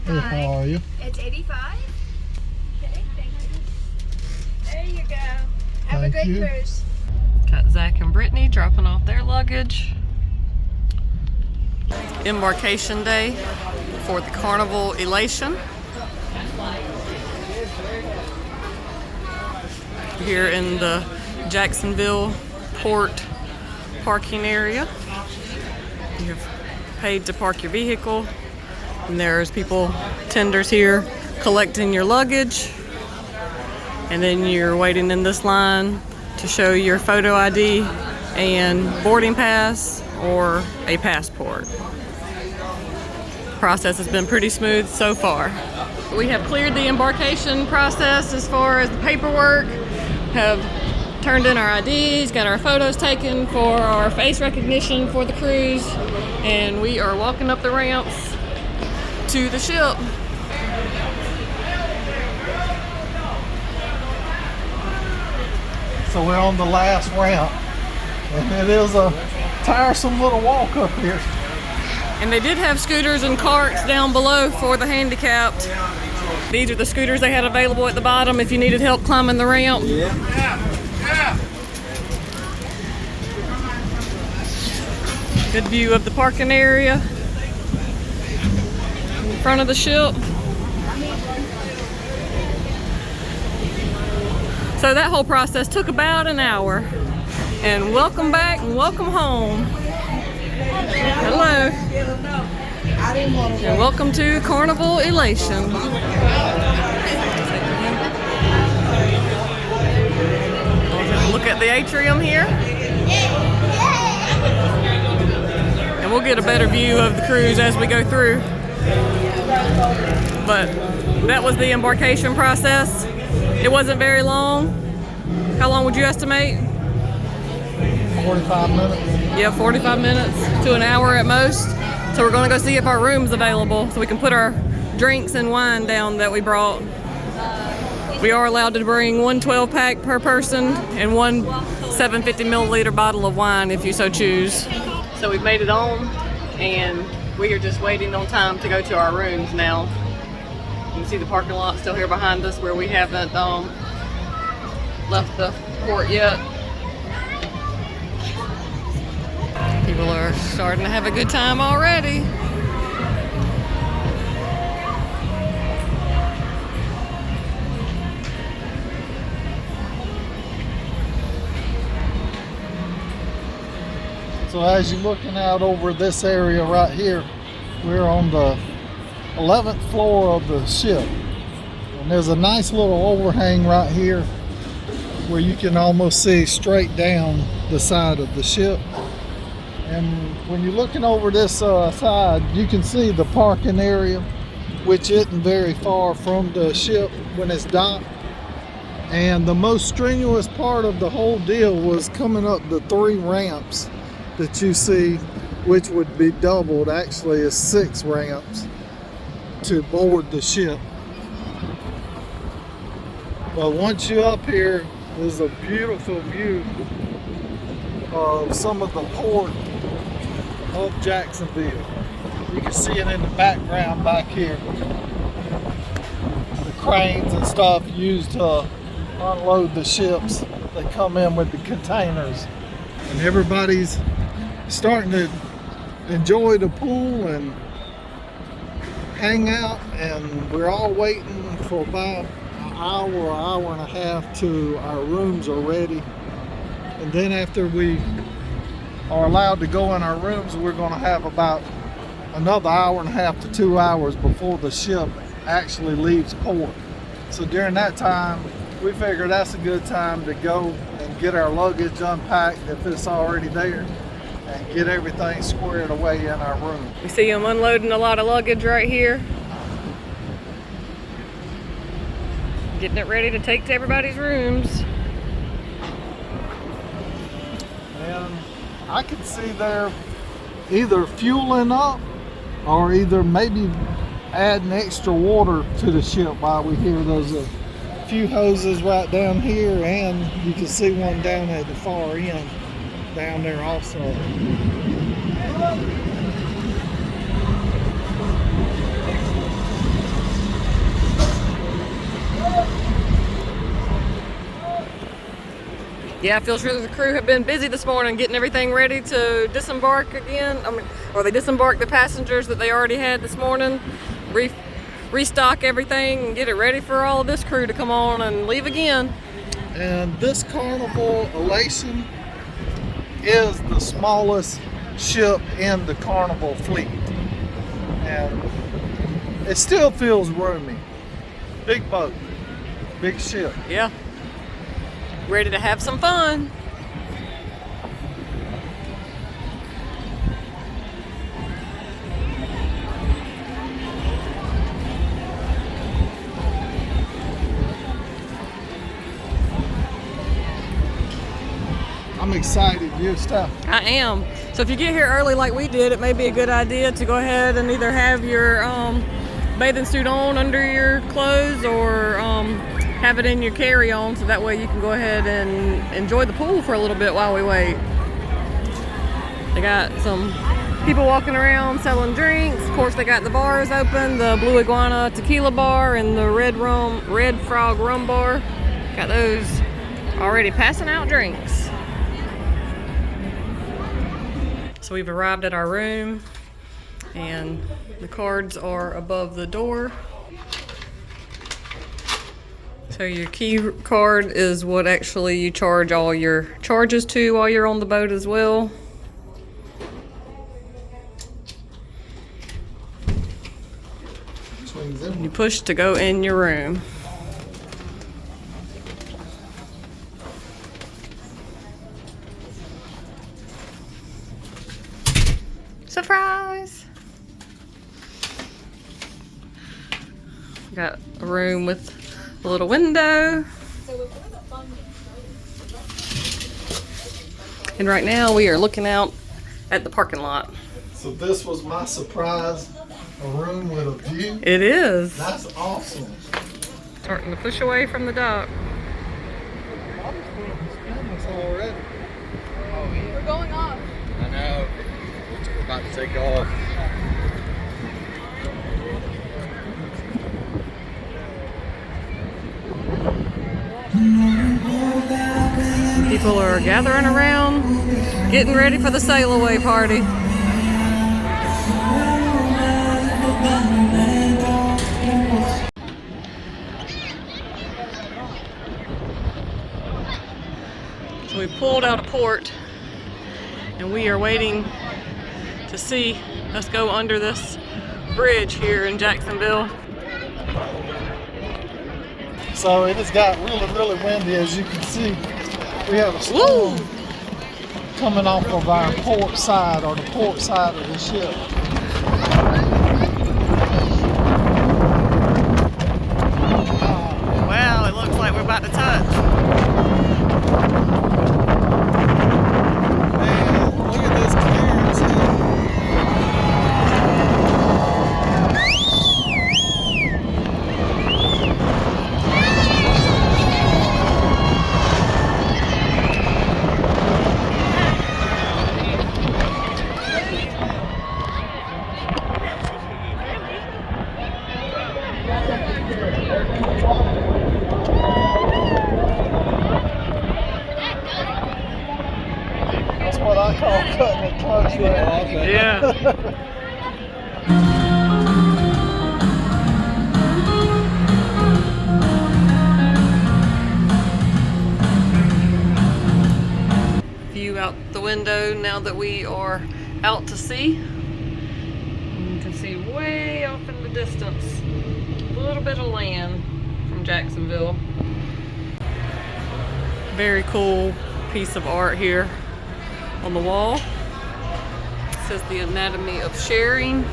Hey, how are you? It's 85. Okay, thank you. There you go. Have Thank a good you. cruise. Got Zach and Brittany dropping off their luggage. Embarkation day for the Carnival Elation. Here in the Jacksonville Port parking area. You've paid to park your vehicle, and there's people, tenders here, collecting your luggage, and then you're waiting in this line to show your photo ID and boarding pass or a passport. Process has been pretty smooth so far. We have cleared the embarkation process as far as the paperwork, have turned in our IDs, got our photos taken for our face recognition for the cruise, and we are walking up the ramps to the ship. So we're on the last ramp, and it is a tiresome little walk up here. And they did have scooters and carts down below for the handicapped. These are the scooters they had available at the bottom if you needed help climbing the ramp. Good view of the parking area in front of the ship. So that whole process took about an hour. And welcome back and welcome home. Hello. And welcome to Carnival Elation. Look at the atrium here. And we'll get a better view of the cruise as we go through. But that was the embarkation process. It wasn't very long. How long would you estimate? 45 minutes. Yeah, 45 minutes to an hour at most. So we're gonna go see if our room's available so we can put our drinks and wine down that we brought. We are allowed to bring one 12-pack per person and one 750 milliliter bottle of wine if you so choose. So we've made it on, and we are just waiting on time to go to our rooms now. You can see the parking lot still here behind us where we haven't left the port yet. People are starting to have a good time already. So as you're looking out over this area right here, we're on the 11th floor of the ship. And there's a nice little overhang right here where you can almost see straight down the side of the ship. And when you're looking over this side, you can see the parking area, which isn't very far from the ship when it's docked. And the most strenuous part of the whole deal was coming up the 3 ramps that you see, which would be doubled. Actually, is 6 ramps to board the ship. But once you're up here, there's a beautiful view of some of the port of Jacksonville. You can see it in the background back here. The cranes and stuff used to unload the ships. They come in with the containers. And everybody's starting to enjoy the pool and hang out, and we're all waiting for about an hour and a half till our rooms are ready. And then after we are allowed to go in our rooms, we're going to have about another hour and a half to 2 hours before the ship actually leaves port. So during that time, we figure that's a good time to go and get our luggage unpacked if it's already there, and get everything squared away in our room. We see them unloading a lot of luggage right here. Getting it ready to take to everybody's rooms. And I can see they're either fueling up or either maybe adding extra water to the ship while we here. There's a few hoses right down here, and you can see one down at the far end down there also. Yeah, I feel sure the crew have been busy this morning getting everything ready to disembark again. Or they disembarked the passengers that they already had this morning, restock everything and get it ready for all of this crew to come on and leave again. And this Carnival Elation is the smallest ship in the Carnival fleet. And it still feels roomy. Big boat, big ship. Yeah. Ready to have some fun. I'm excited. You, Steph? I am. So if you get here early like we did, it may be a good idea to go ahead and either have your bathing suit on under your clothes or have it in your carry-on, so that way you can go ahead and enjoy the pool for a little bit while we wait. They got some people walking around selling drinks. Of course, they got the bars open, the Blue Iguana Tequila Bar and the Red Frog Rum Bar. Got those already passing out drinks. So we've arrived at our room and the cards are above the door. So your key card is what actually you charge all your charges to while you're on the boat as well. You push to go in your room. Surprise! Got a room with a little window. And right now we are looking out at the parking lot. So this was my surprise, a room with a view. It is. That's awesome. Starting to push away from the dock. Already. We're going off. I know. We're about to take off. People are gathering around, getting ready for the sail away party. So we pulled out of port and we are waiting to see us go under this bridge here in Jacksonville. So it has got really windy, as you can see. We have a storm coming off of our port side, or the port side of the ship. Wow, it looks like we're about to touch. Man, look at this clearance here. That's what I call cutting it close. Yeah. View out the window now that we are out to sea. You can see way off in the distance a little bit of land from Jacksonville. Very cool piece of art here on the wall. It says the anatomy of sharing,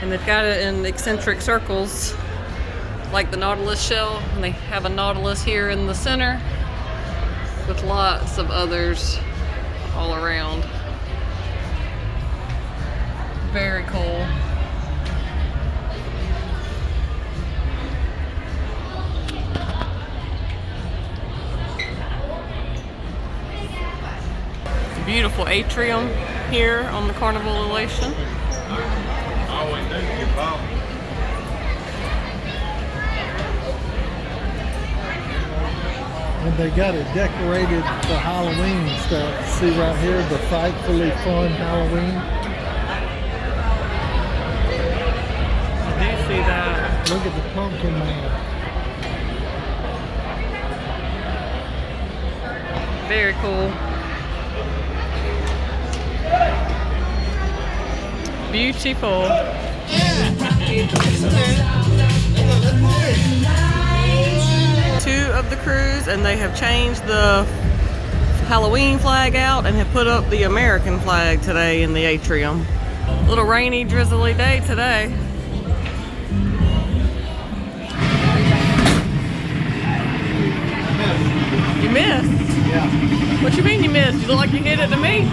and they've got it in eccentric circles like the Nautilus shell, and they have a nautilus here in the center with lots of others all around. Very cool. Beautiful atrium here on the Carnival Elation. And they got it decorated for Halloween and stuff. See right here, the Frightfully Fun Halloween. I do see that. Look at the Pumpkin Man. Very cool. Beautiful. Two of the crews, and they have changed the Halloween flag out and have put up the American flag today in the atrium. A little rainy, drizzly day today. You missed? Yeah. What you mean you missed? You look like you hit it to me.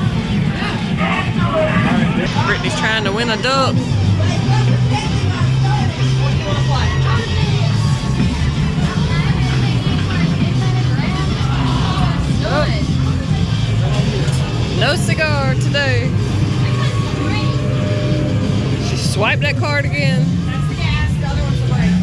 Brittany's trying to win a duck. No cigar today. She swiped that card again. That's the gas, the other one's the brake.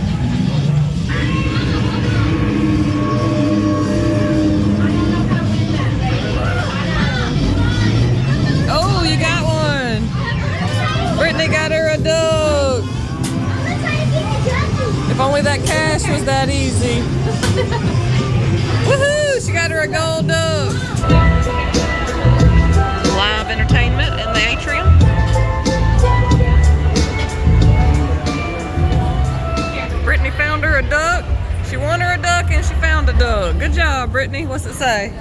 Oh, you got one. Brittany got her a duck. If only that cash was that easy. Woohoo! She got her a gold duck. Live entertainment in the atrium. Brittany found her a duck. She won her a duck and she found a duck. Good job, Brittany. What's it say?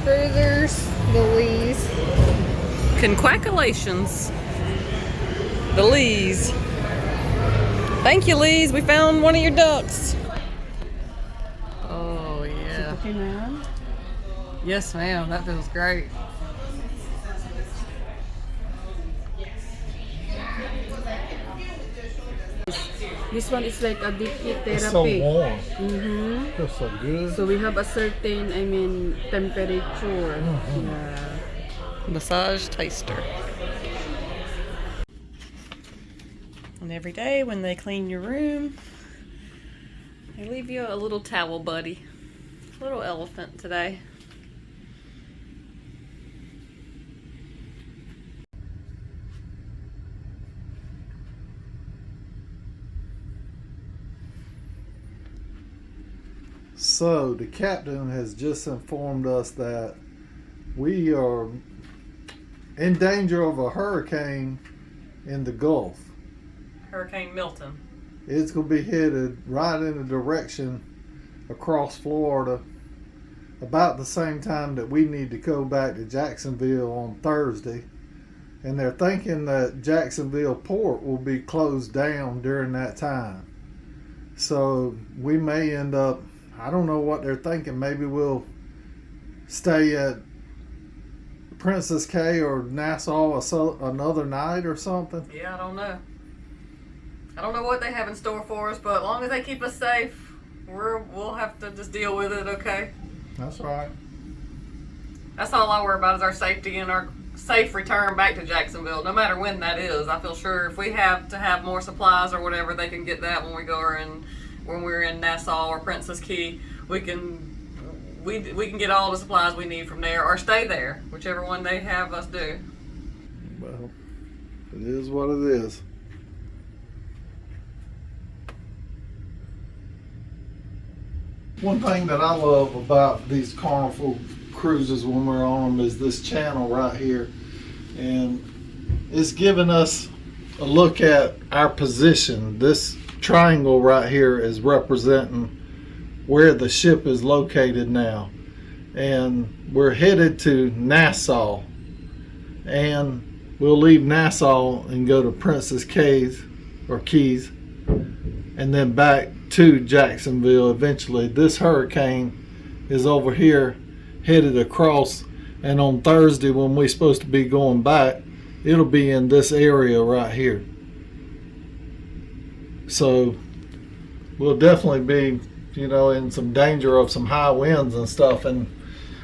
Furthers the Lees. Conquaculations. The Lees. Thank you, Lees. We found one of your ducks. Oh, yeah. Okay, ma'am. Yes, ma'am. That feels great. This one is like a deep heat therapy. It's so warm. Mm-hmm. Feels so good. So we have a certain, temperature. Yeah. Massage taster. And every day when they clean your room, they leave you a little towel buddy. Little elephant today. So the captain has just informed us that we are in danger of a hurricane in the Gulf. Hurricane Milton. It's going to be headed right in the direction across Florida about the same time that we need to go back to Jacksonville on Thursday. And they're thinking that Jacksonville Port will be closed down during that time. So we may end up, I don't know what they're thinking, maybe we'll stay at Princess K or Nassau another night or something. Yeah, I don't know. I don't know what they have in store for us, but as long as they keep us safe, we'll have to just deal with it, okay? That's right. That's all I worry about is our safety and our safe return back to Jacksonville, no matter when that is. I feel sure if we have to have more supplies or whatever, they can get that when we're in Nassau or Princess Key. We can get all the supplies we need from there or stay there, whichever one they have us do. Well, it is what it is. One thing that I love about these Carnival cruises when we're on them is this channel right here, and it's giving us a look at our position. This triangle right here is representing where the ship is located now, and we're headed to Nassau, and we'll leave Nassau and go to Princess Keys, and then back to Jacksonville eventually. This hurricane is over here headed across, and on Thursday when we're supposed to be going back, it'll be in this area right here. So we'll definitely be, in some danger of some high winds and stuff. And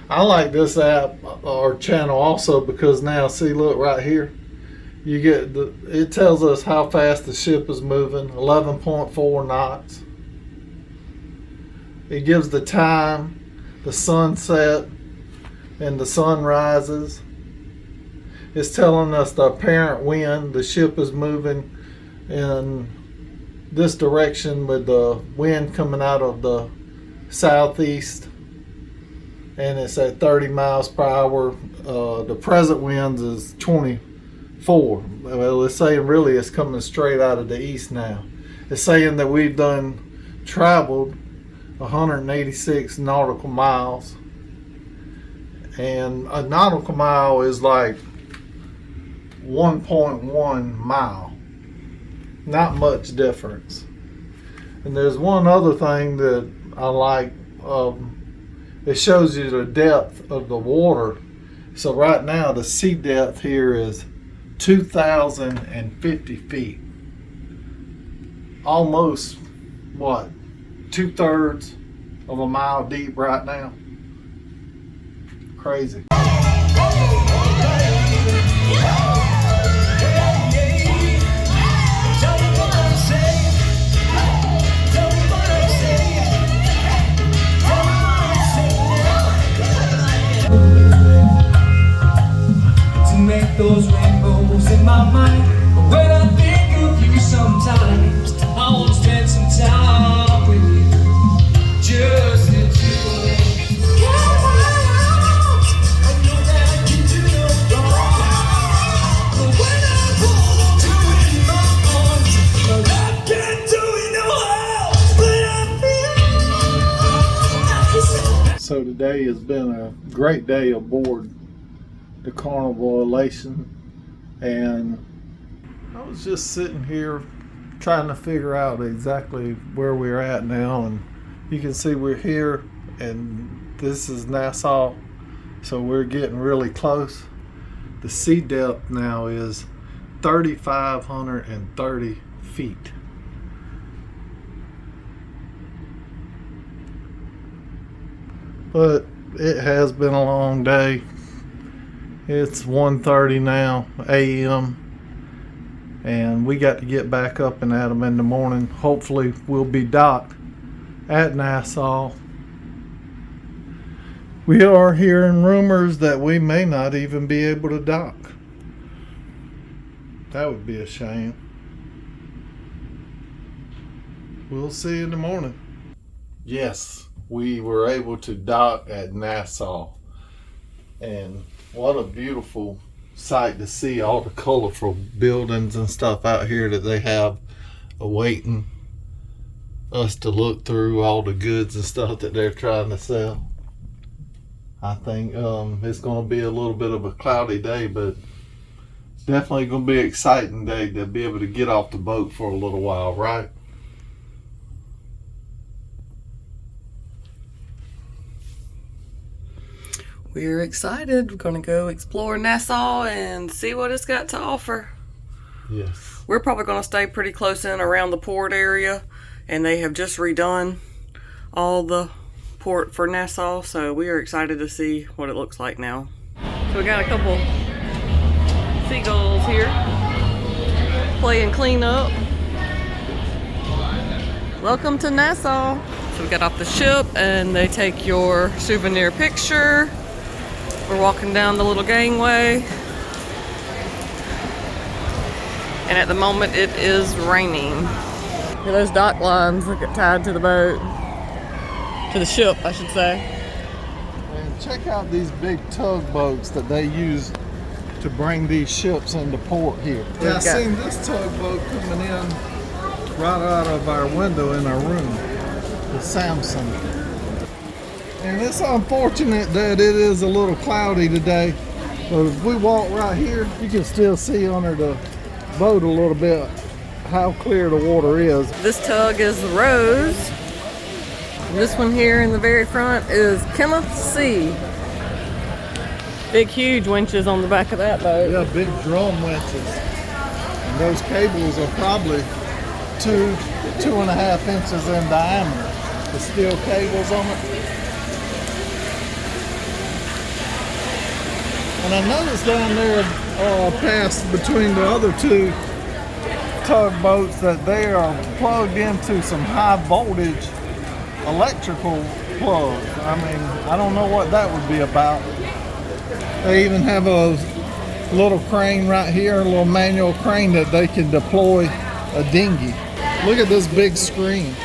I like this app or channel also because now, see, look right here, you get it tells us how fast the ship is moving, 11.4 knots. It gives the time, the sunset, and the sunrises. It's telling us the apparent wind. The ship is moving in this direction with the wind coming out of the southeast, and it's at 30 miles per hour. The present winds is 24. Well, it's saying really it's coming straight out of the east now. It's saying that we've traveled 186 nautical miles, and a nautical mile is like 1.1 mile. Not much difference. And there's one other thing that I like. It shows you the depth of the water. So right now the sea depth here is 2,050 feet. Almost, what, 2/3 of a mile deep right now. Crazy. Make those rainbows in my mind. But when I think of you sometimes, I want to spend some time with you. Just the two of us. I know that I can do no wrong. But when I hold you in my arms, well, I can't do it no how. But I feel So today has been a great day aboard the Carnival Elation, and I was just sitting here trying to figure out exactly where we're at now, and you can see we're here, and this is Nassau, so we're getting really close. The sea depth now is 3,530 feet. But it has been a long day. It's 1:30 now a.m. and we got to get back up and at them in the morning. Hopefully we'll be docked at Nassau. We are hearing rumors that we may not even be able to dock. That would be a shame. We'll see in the morning. Yes, we were able to dock at Nassau, and what a beautiful sight to see, all the colorful buildings and stuff out here that they have awaiting us to look through, all the goods and stuff that they're trying to sell. I think it's going to be a little bit of a cloudy day, but definitely going to be an exciting day to be able to get off the boat for a little while, right? We're excited. We're going to go explore Nassau and see what it's got to offer. Yes. We're probably going to stay pretty close in around the port area, and they have just redone all the port for Nassau, so we are excited to see what it looks like now. So we got a couple seagulls here playing clean up. Welcome to Nassau. So we got off the ship and they take your souvenir picture. We're walking down the little gangway, and at the moment it is raining. Look at those dock lines that get tied to the boat, to the ship I should say. And check out these big tugboats that they use to bring these ships into port here. Yeah, I seen this tugboat coming in right out of our window in our room, the Samson. And it's unfortunate that it is a little cloudy today, but if we walk right here, you can still see under the boat a little bit how clear the water is. This tug is the Rose. This one here in the very front is Kenneth C. Big huge winches on the back of that boat. Yeah, big drum winches. And those cables are probably 2.5 inches in diameter. The steel cables on it. And I noticed down there past between the other two tugboats that they are plugged into some high voltage electrical plug. I mean, I don't know what that would be about. They even have a little crane right here, a little manual crane that they can deploy a dinghy. Look at this big screen.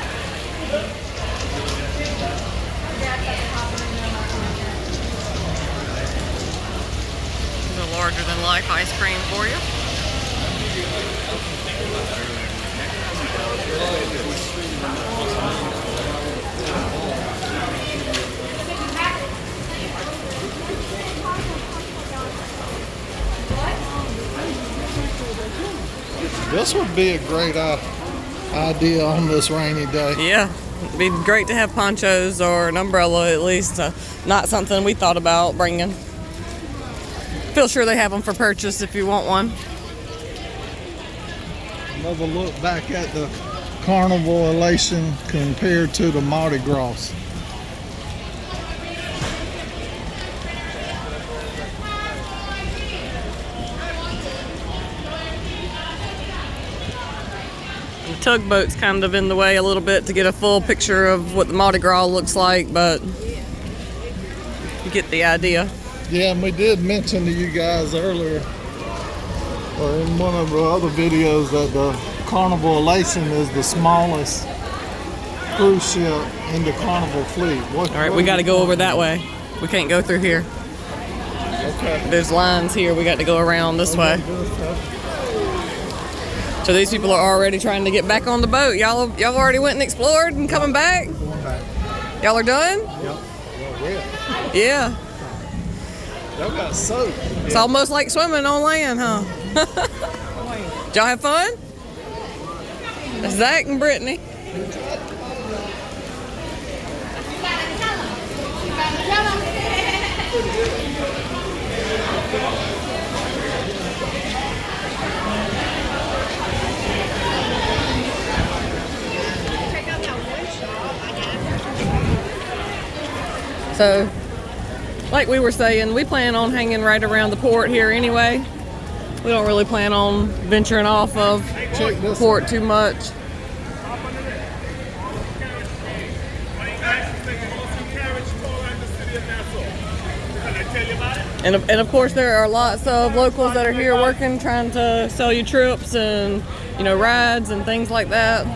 The larger than life ice cream for you. This would be a great idea on this rainy day. Yeah, it'd be great to have ponchos or an umbrella at least. Not something we thought about bringing. Feel sure they have them for purchase if you want one. Another look back at the Carnival Elation compared to the Mardi Gras. The tugboat's kind of in the way a little bit to get a full picture of what the Mardi Gras looks like, but you get the idea. Yeah, and we did mention to you guys earlier, or in one of our other videos, that the Carnival Elation is the smallest cruise ship in the Carnival fleet. All right, we got to go over that way. We can't go through here. Okay. There's lines here. We got to go around this way. So these people are already trying to get back on the boat. Y'all already went and explored and coming back? Y'all are done? Yep. Yeah. Y'all got soaked. It's almost like swimming on land, huh? Did y'all have fun? That's Zach and Brittany. So, like we were saying, we plan on hanging right around the port here anyway. We don't really plan on venturing off of the port too much. And of course there are lots of locals that are here working, trying to sell you trips and, you know, rides and things like that.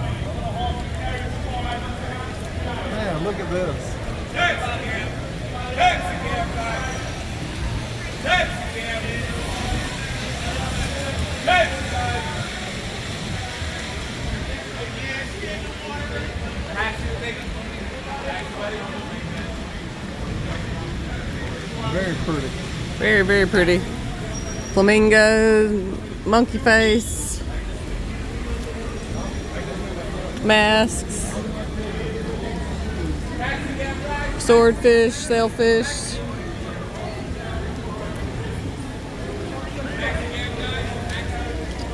Man, look at this. Very pretty. Very, very pretty. Flamingo, monkey face, masks, swordfish, sailfish.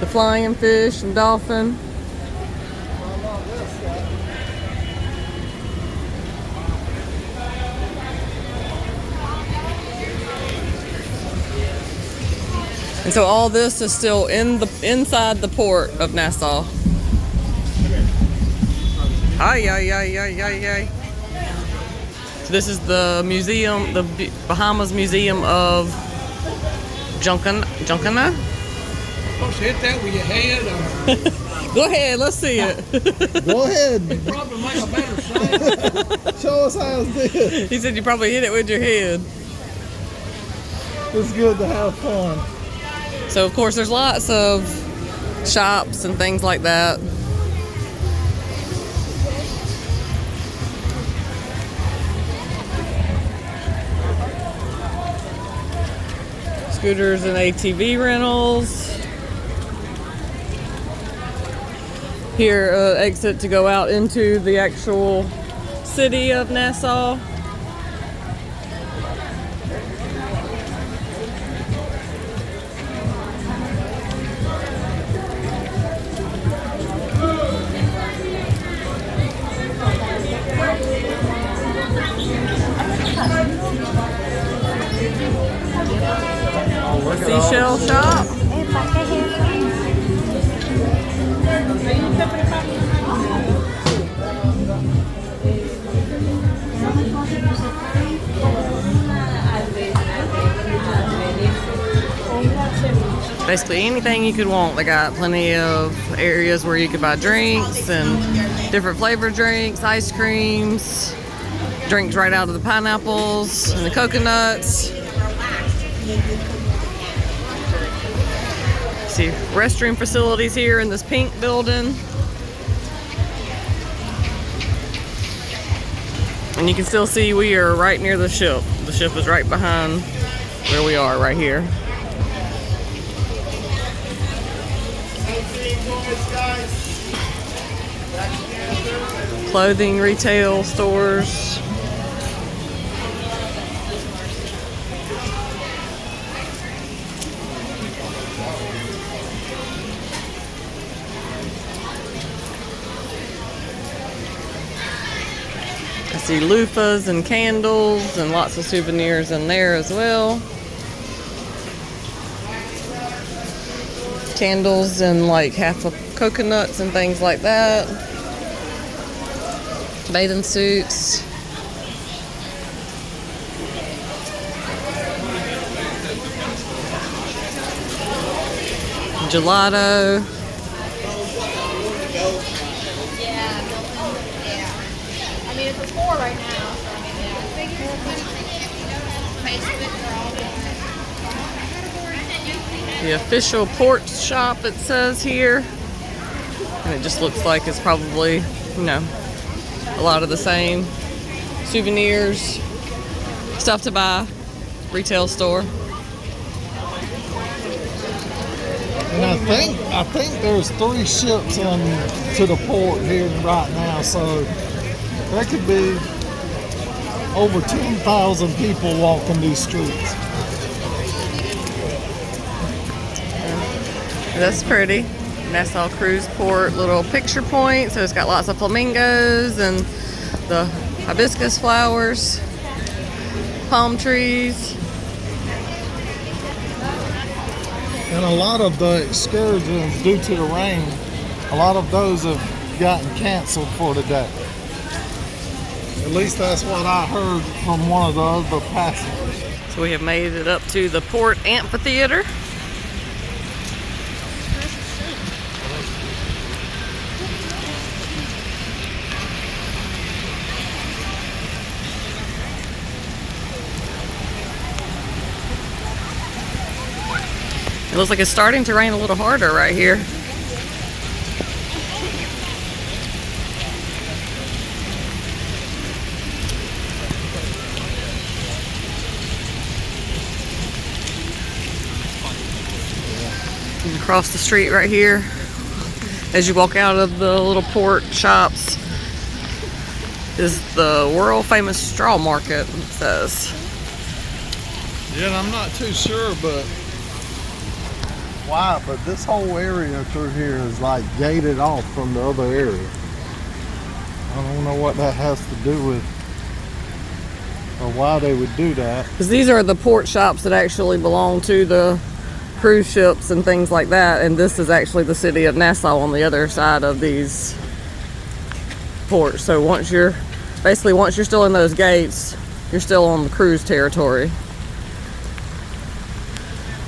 The flying fish and dolphin. And so all this is still inside the port of Nassau. Hi, So this is the museum, the Bahamas Museum of Junkana. Supposed to hit that with your head, or Go ahead, let's see it. Go ahead. probably make a better sound. Show us how it's did. He said you probably hit it with your head. It's good to have fun. So of course there's lots of shops and things like that. Scooters and ATV rentals. Here, exit to go out into the actual city of Nassau. Seashell shop. basically anything you could want. They got plenty of areas where you could buy drinks and different flavored drinks, ice creams, drinks right out of the pineapples and the coconuts. See restroom facilities here in this pink building. And you can still see we are right near the ship. The ship is right behind where we are right here. Clothing retail stores. I see loofahs and candles and lots of souvenirs in there as well. Candles and like half of coconuts and things like that. Bathing suits. Gelato. I mean, it's a 4 right now, so I mean, The official port shop, it says here. And it just looks like it's probably, you know, a lot of the same souvenirs, stuff to buy, retail store. And I think there's 3 ships on to the port here right now, so there could be over 10,000 people walking these streets. That's pretty. Nassau Cruise Port little picture point. So it's got lots of flamingos and the hibiscus flowers, palm trees. And a lot of the excursions, due to the rain, a lot of those have gotten canceled for today. At least that's what I heard from one of the other passengers. So we have made it up to the Port Amphitheater. It looks like it's starting to rain a little harder right here. And across the street right here, as you walk out of the little port shops, is the world famous straw market, it says. Yeah, and I'm not too sure, but why, but this whole area through here is like gated off from the other area. I don't know what that has to do with, or why they would do that. Because these are the port shops that actually belong to the cruise ships and things like that, and this is actually the city of Nassau on the other side of these ports. So once you're still in those gates, you're still on the cruise territory.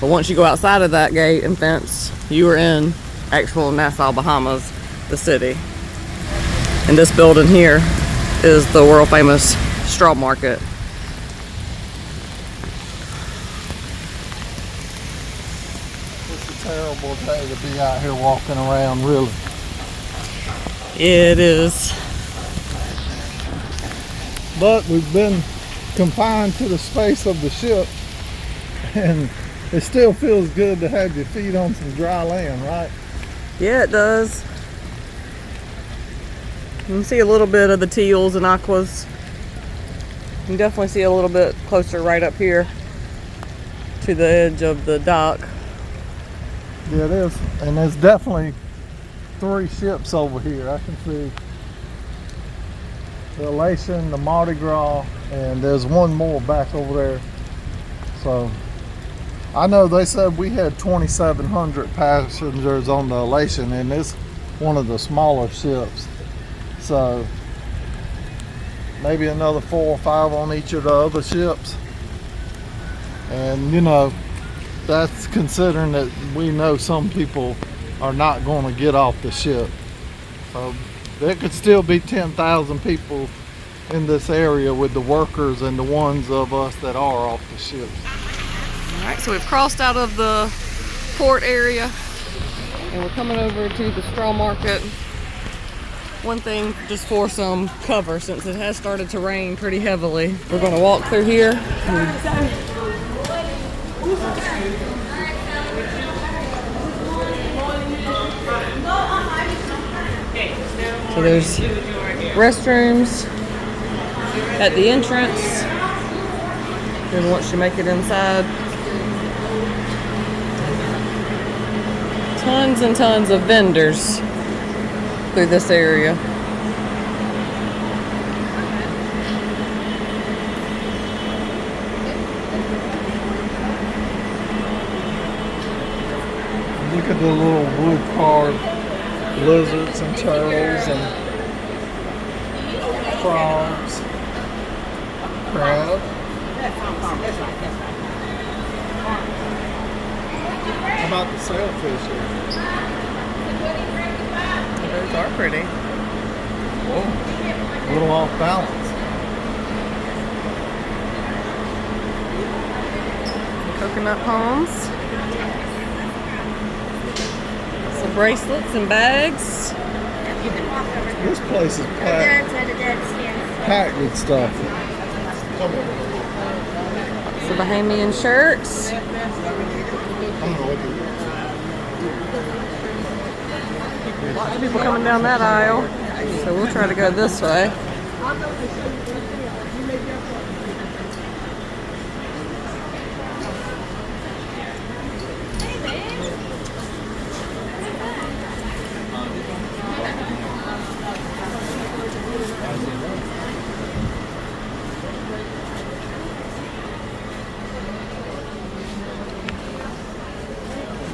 But once you go outside of that gate and fence, you are in actual Nassau Bahamas, the city. And this building here is the world famous straw market. It's a terrible day to be out here walking around, really. It is. But we've been confined to the space of the ship, and it still feels good to have your feet on some dry land, right? Yeah, it does. You can see a little bit of the teals and aquas. You can definitely see a little bit closer right up here to the edge of the dock. Yeah, it is. And there's definitely 3 ships over here. I can see the Elation, the Mardi Gras, and there's one more back over there. So I know they said we had 2,700 passengers on the Elation, and it's one of the smaller ships. So maybe another 4 or 5 on each of the other ships. And you know, that's considering that we know some people are not going to get off the ship. So there could still be 10,000 people in this area with the workers and the ones of us that are off the ships. All right, so we've crossed out of the port area and we're coming over to the straw market. One thing just for some cover since it has started to rain pretty heavily. We're going to walk through here. So there's restrooms at the entrance. Then once you make it inside, tons and tons of vendors through this area. Look at the little wood carved lizards and turtles and frogs, crab. How about the sailfish here? Those are pretty. Whoa, a little off balance. Coconut palms. Some bracelets and bags. This place is packed with stuff. Some Bahamian shirts. Lots of people coming down that aisle. So we'll try to go this way.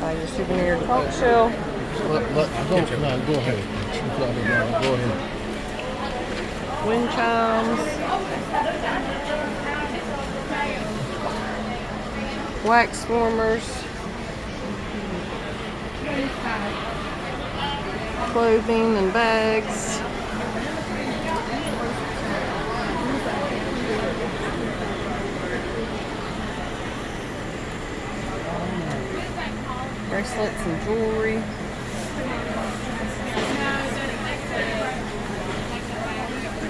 Buy your souvenir conch shell. Go ahead. Go ahead. Wind chimes. Wax warmers. Clothing and bags. Bracelets and jewelry.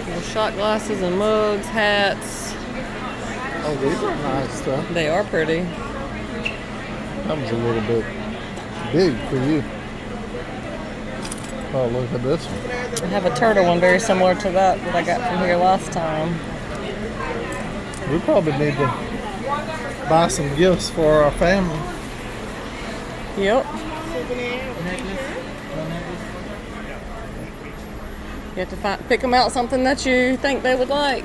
Little shot glasses and mugs, hats. Oh, these are nice stuff. They are pretty. That was a little bit big for you. Oh, look at this one. I have a turtle one very similar to that I got from here last time. We probably need to buy some gifts for our family. Yep. You have to pick them out something that you think they would like.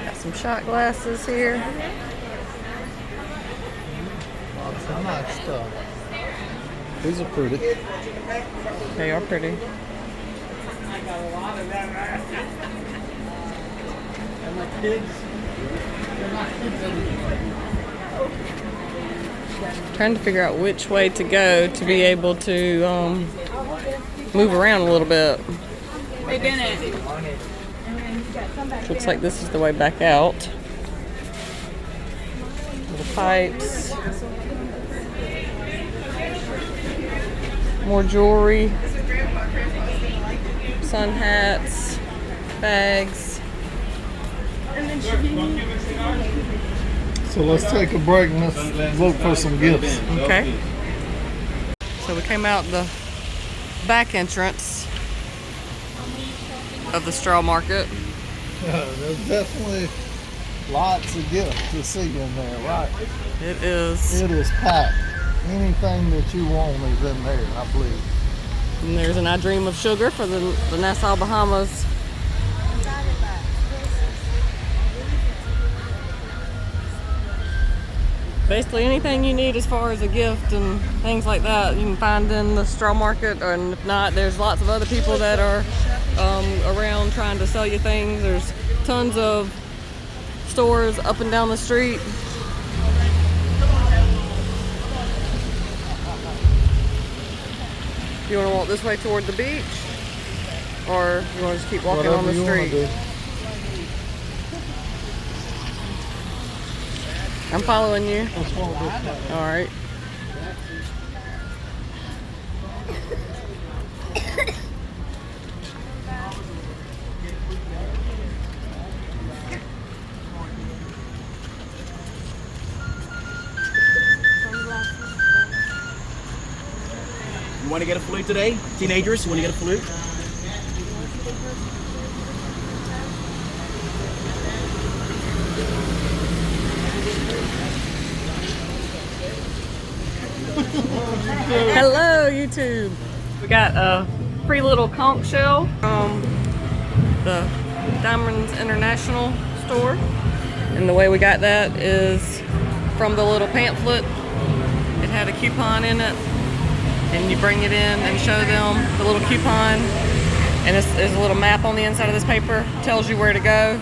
Got some shot glasses here. Lots of nice stuff. These are pretty. They are pretty. And my kids, Trying to figure out which way to go to be able to move around a little bit. Looks like this is the way back out. Little pipes. More jewelry. Sun hats. Bags. so let's take a break and let's look for some gifts. Okay. So we came out the back entrance of the straw market. Yeah, there's definitely lots of gifts to see in there, right? It is. It is packed. Anything that you want is in there, I believe. And there's an I Dream of Sugar for the Nassau Bahamas. Basically anything you need as far as a gift and things like that you can find in the straw market, and if not, there's lots of other people that are around trying to sell you things. There's tons of stores up and down the street. You want to walk this way toward the beach, or you want to just keep walking on the street? I'm following you. All right. You want to get a flute today? Teenagers, you want to get a flute? Hello, YouTube. We got a free little conch shell from the Diamonds International store. And the way we got that is from the little pamphlet. It had a coupon in it. And you bring it in and show them the little coupon. And there's a little map on the inside of this paper. Tells you where to go.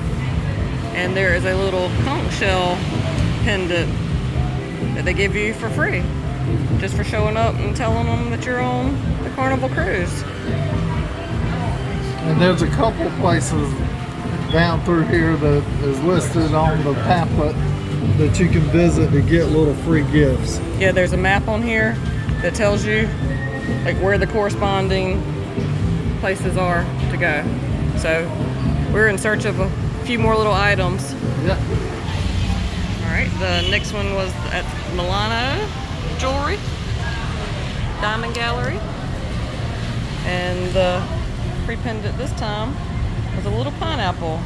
And there is a little conch shell pendant that they give you for free, just for showing up and telling them that you're on the Carnival cruise. And there's a couple places down through here that is listed on the pamphlet that you can visit to get little free gifts. Yeah, there's a map on here that tells you like where the corresponding places are to go. So we're in search of a few more little items. Yeah. All right, the next one was at Milano Jewelry, Diamond Gallery. And the free pendant this time was a little pineapple.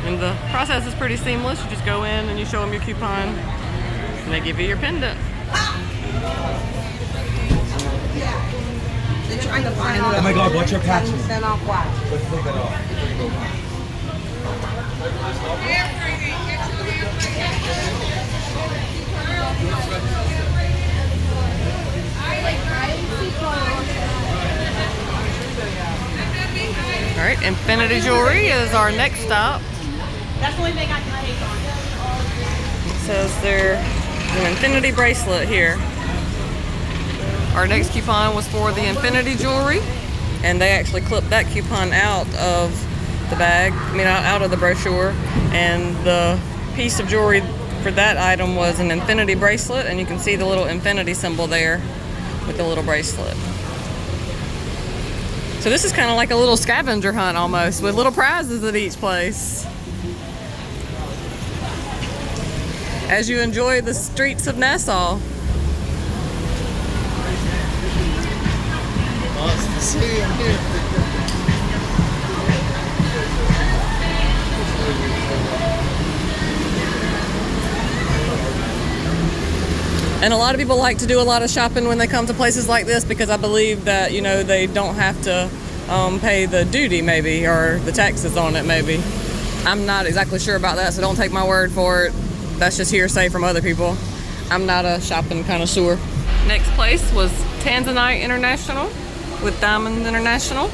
And the process is pretty seamless. You just go in and you show them your coupon and they give you your pendant. Oh my God, what's your passion? Let's take that off. All right, Infinity Jewelry is our next stop. That's the only thing I can take on. It says there's an infinity bracelet here. Our next coupon was for the Infinity Jewelry, and they actually clipped that coupon out of the bag, out of the brochure, and the piece of jewelry for that item was an infinity bracelet, and you can see the little infinity symbol there with the little bracelet. So this is kind of like a little scavenger hunt almost, with little prizes at each place. As you enjoy the streets of Nassau. Nice to see him here. And a lot of people like to do a lot of shopping when they come to places like this, because I believe that, they don't have to pay the duty maybe, or the taxes on it maybe. I'm not exactly sure about that, so don't take my word for it. That's just hearsay from other people. I'm not a shopping connoisseur. Next place was Tanzanite International with Diamonds International.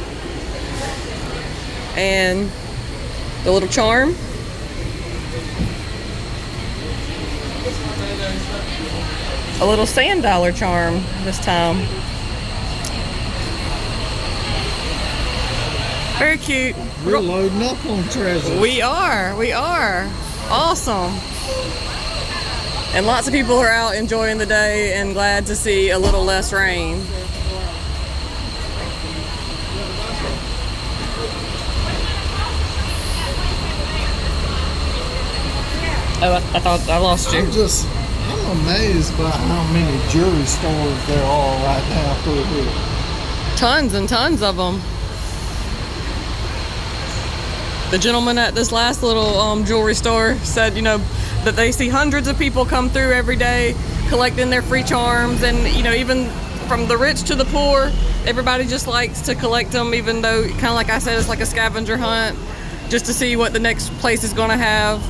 And the little charm. A little sand dollar charm this time. Very cute. We're loading up on treasure. We are. Awesome. And lots of people are out enjoying the day and glad to see a little less rain. Oh, I thought I lost you. I'm amazed by how many jewelry stores there are right now through here. Tons and tons of them. The gentleman at this last little jewelry store said, that they see hundreds of people come through every day collecting their free charms, and even from the rich to the poor, everybody just likes to collect them, even though, kind of like I said, it's like a scavenger hunt, just to see what the next place is going to have.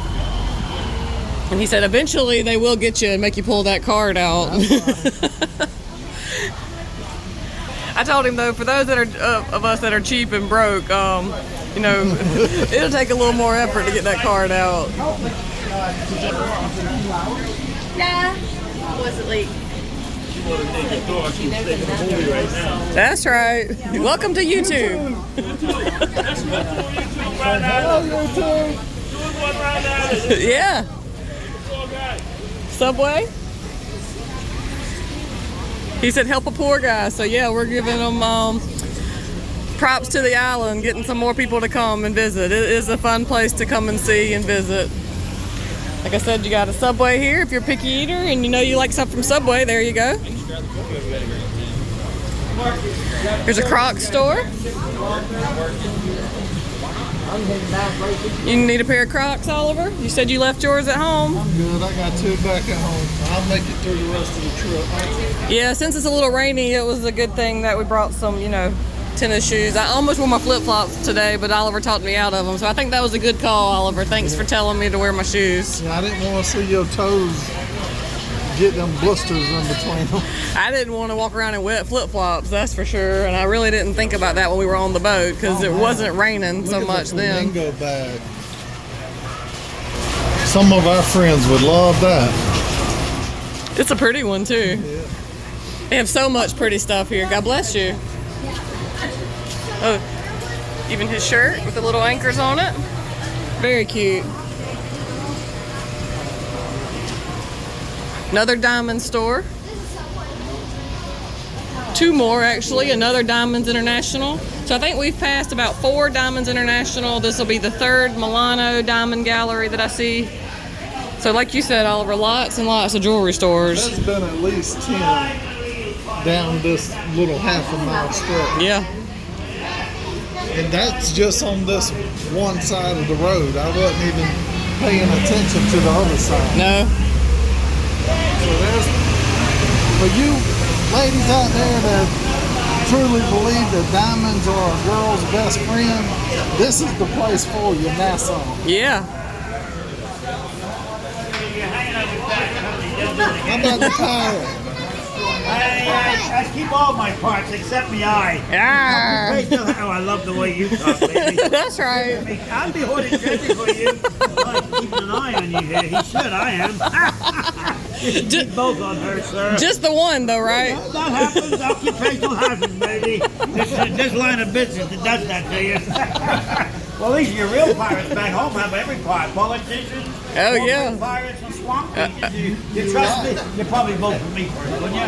And he said eventually they will get you and make you pull that card out. I told him though, for those that are of us that are cheap and broke, you know, it'll take a little more effort to get that card out. Yeah. Was it like? That's right. Welcome to YouTube. Yeah. Subway. He said help a poor guy. So yeah, we're giving them props to the island, getting some more people to come and visit. It is a fun place to come and see and visit. Like I said, you got a Subway here if you're a picky eater and you know you like stuff from Subway, there you go. Here's a Crocs store. You need a pair of Crocs, Oliver? You said you left yours at home. I'm good. I got 2 back at home. I'll make it through the rest of the trip. Yeah, since it's a little rainy, it was a good thing that we brought some, you know, tennis shoes. I almost wore my flip-flops today, but Oliver talked me out of them. So I think that was a good call, Oliver. Thanks for telling me to wear my shoes. Yeah, I didn't want to see your toes get them blisters in between them. I didn't want to walk around in wet flip-flops, that's for sure. And I really didn't think about that when we were on the boat because it wasn't raining so much then. Flamingo bag. Some of our friends would love that. It's a pretty one too. Yeah. They have so much pretty stuff here. God bless you. Oh, even his shirt with the little anchors on it. Very cute. Another diamond store. 2 more actually, another Diamonds International. So I think we've passed about 4 Diamonds International. This will be the 3rd Milano Diamond Gallery that I see. So like you said, Oliver, lots and lots of jewelry stores. There's been at least 10 down this little half-a-mile strip. Yeah. And that's just on this one side of the road. I wasn't even paying attention to the other side. No. So there's, for you ladies out there that truly believe that diamonds are a girl's best friend, this is the place for you, Nassau. Yeah. How about the pirate? I keep all my parts except my eye. Yeah. Oh, I love the way you talk, baby. That's right. I'll be holding treasure for you. Oh, he's keeping an eye on you here. He should, I am. Keep both on her, sir. Just the one though, right? That happens. Occupational hazard, baby. This line of business that does that to you. Well, these are your real pirates back home. Have every part. Politicians. Oh, yeah. Pirates and swamp creatures. You trust me? You probably vote for me first, wouldn't you?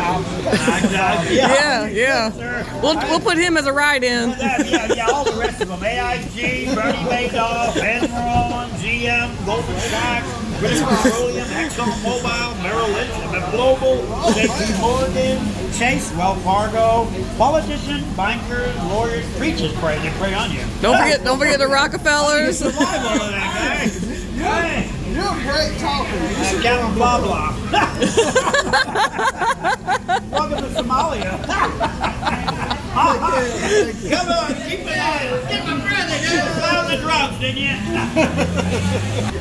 Yeah. We'll put him as a write-in. Yeah, all the rest of them. AIG, Bernie Madoff, Enron, GM, Goldman Sachs, British Petroleum, ExxonMobil, Merrill Lynch, Global, JP Morgan, Chase, Wells Fargo, politicians, bankers, lawyers, preachers pray. They pray on you. Don't forget the Rockefellers. Survive all of that, guy. Hey. You're a great talker. Gallon blah blah. Welcome to Somalia. Come on, keep it on. Get my brother. You found the drugs, didn't you?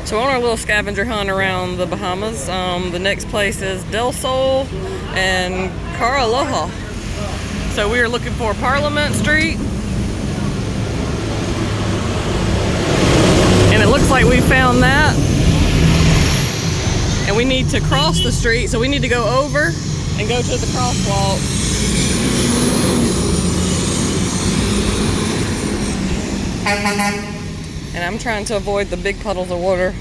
So on our little scavenger hunt around the Bahamas, the next place is Del Sol and Carnival. So we are looking for Parliament Street. And it looks like we found that. And we need to cross the street, so we need to go over and go to the crosswalk. And I'm trying to avoid the big puddles of water.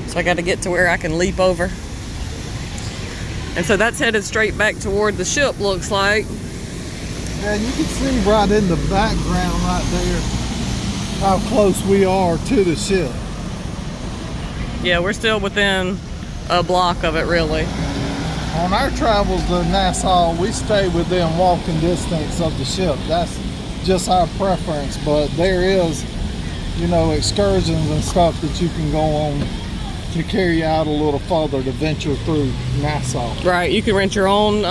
So I got to get to where I can leap over. And so that's headed straight back toward the ship, looks like. And you can see right in the background right there how close we are to the ship. Yeah, we're still within a block of it, really. On our travels to Nassau, we stay within walking distance of the ship. That's just our preference, but there is, you know, excursions and stuff that you can go on to carry out a little further to venture through Nassau. Right, you can rent your own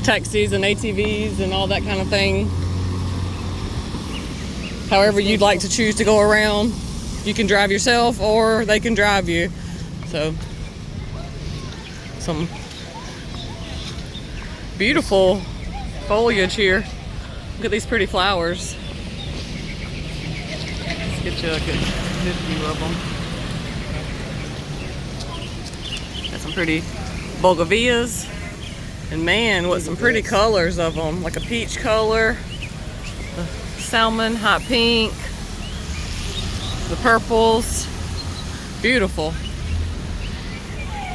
taxis and ATVs and all that kind of thing. However you'd like to choose to go around. You can drive yourself or they can drive you. So, some beautiful foliage here. Look at these pretty flowers. Let's get you a good view of them. Got some pretty bougainvilleas. And man, what some pretty colors of them. Like a peach color, the salmon, hot pink, the purples. Beautiful.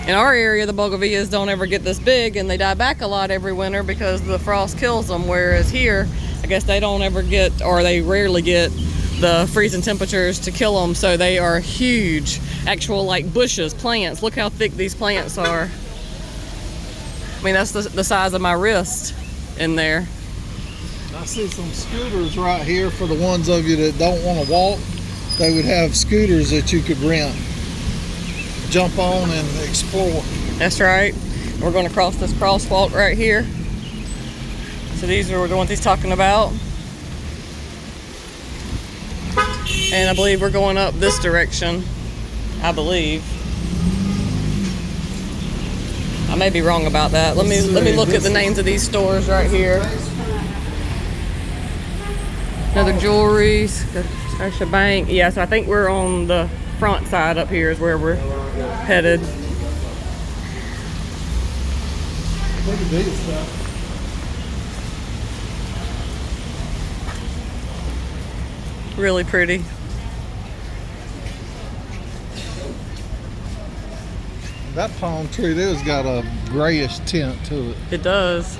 In our area, the bougainvilleas don't ever get this big and they die back a lot every winter because the frost kills them. Whereas here, I guess they don't ever get, or they rarely get, the freezing temperatures to kill them. So they are huge, actual like bushes, plants. Look how thick these plants are. I mean, that's the size of my wrist in there. I see some scooters right here for the ones of you that don't want to walk. They would have scooters that you could rent. Jump on and explore. That's right. We're going to cross this crosswalk right here. So these are the ones he's talking about. And I believe we're going up this direction. I believe. I may be wrong about that. Let me look at the names of these stores right here. Another jewelry, Scotia Bank. Yeah, so I think we're on the front side up here is where we're headed. Look at these stuff. Really pretty. That palm tree there's got a grayish tint to it. It does.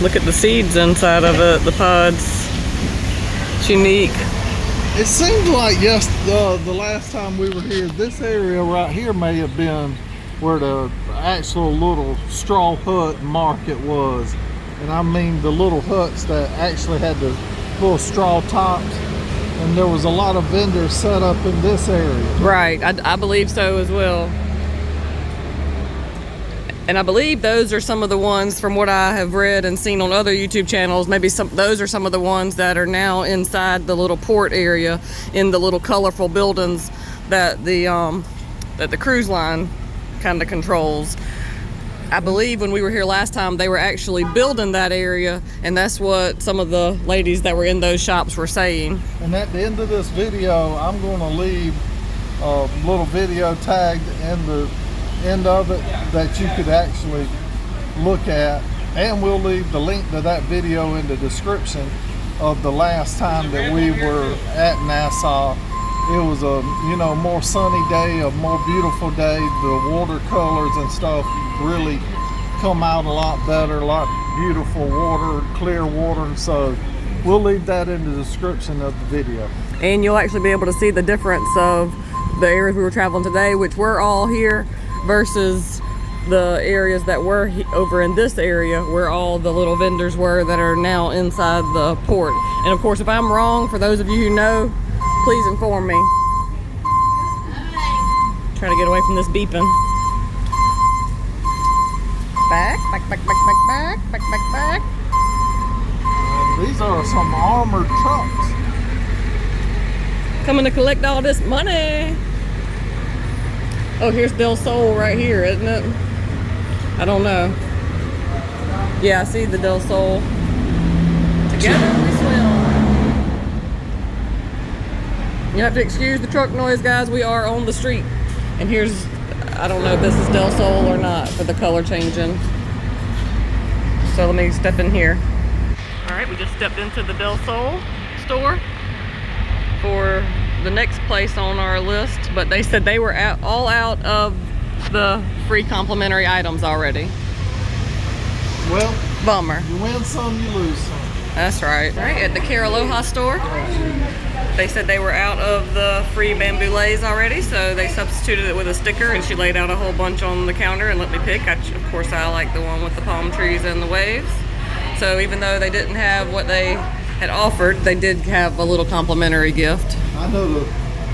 Look at the seeds inside of it, the pods. It's unique. It seems like the last time we were here, this area right here may have been where the actual little straw hut market was. And I mean the little huts that actually had the little straw tops. And there was a lot of vendors set up in this area. Right, I believe so as well. And I believe those are some of the ones from what I have read and seen on other YouTube channels. Maybe those are some of the ones that are now inside the little port area in the little colorful buildings that the cruise line kind of controls. I believe when we were here last time, they were actually building that area, and that's what some of the ladies that were in those shops were saying. And at the end of this video, I'm going to leave a little video tagged in the end of it that you could actually look at, and we'll leave the link to that video in the description of the last time that we were at Nassau. It was a more sunny day, a more beautiful day. The watercolors and stuff really come out a lot better, a lot beautiful water, clear water. So we'll leave that in the description of the video. And you'll actually be able to see the difference of the areas we were traveling today, which were all here, versus the areas that were over in this area where all the little vendors were that are now inside the port. And of course, if I'm wrong, for those of you who know, please inform me. Try to get away from this beeping. Back. These are some armored trucks. Coming to collect all this money. Oh, here's Del Sol right here, isn't it? I don't know. Yeah, I see the Del Sol. Together we swim. You have to excuse the truck noise, guys. We are on the street. And here's, I don't know if this is Del Sol or not for the color changing. So let me step in here. All right, we just stepped into the Del Sol store for the next place on our list, but they said they were all out of the free complimentary items already. Well, bummer. You win some, you lose some. That's right. All right, at the Caraloha store, they said they were out of the free bamboo lays already, so they substituted it with a sticker, and she laid out a whole bunch on the counter and let me pick. Of course, I like the one with the palm trees and the waves. So even though they didn't have what they had offered, they did have a little complimentary gift. I know the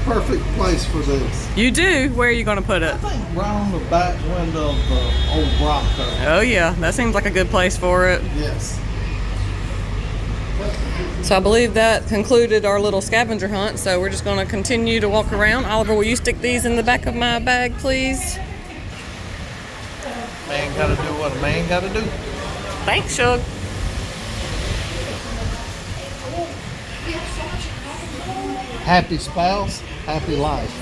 perfect place for this. You do? Where are you going to put it? I think right on the back window of the old Bronco. Oh yeah, that seems like a good place for it. Yes. So I believe that concluded our little scavenger hunt. So we're just going to continue to walk around. Oliver, will you stick these in the back of my bag, please? Man gotta do what a man gotta do. Thanks, Shug. Happy spouse, happy life.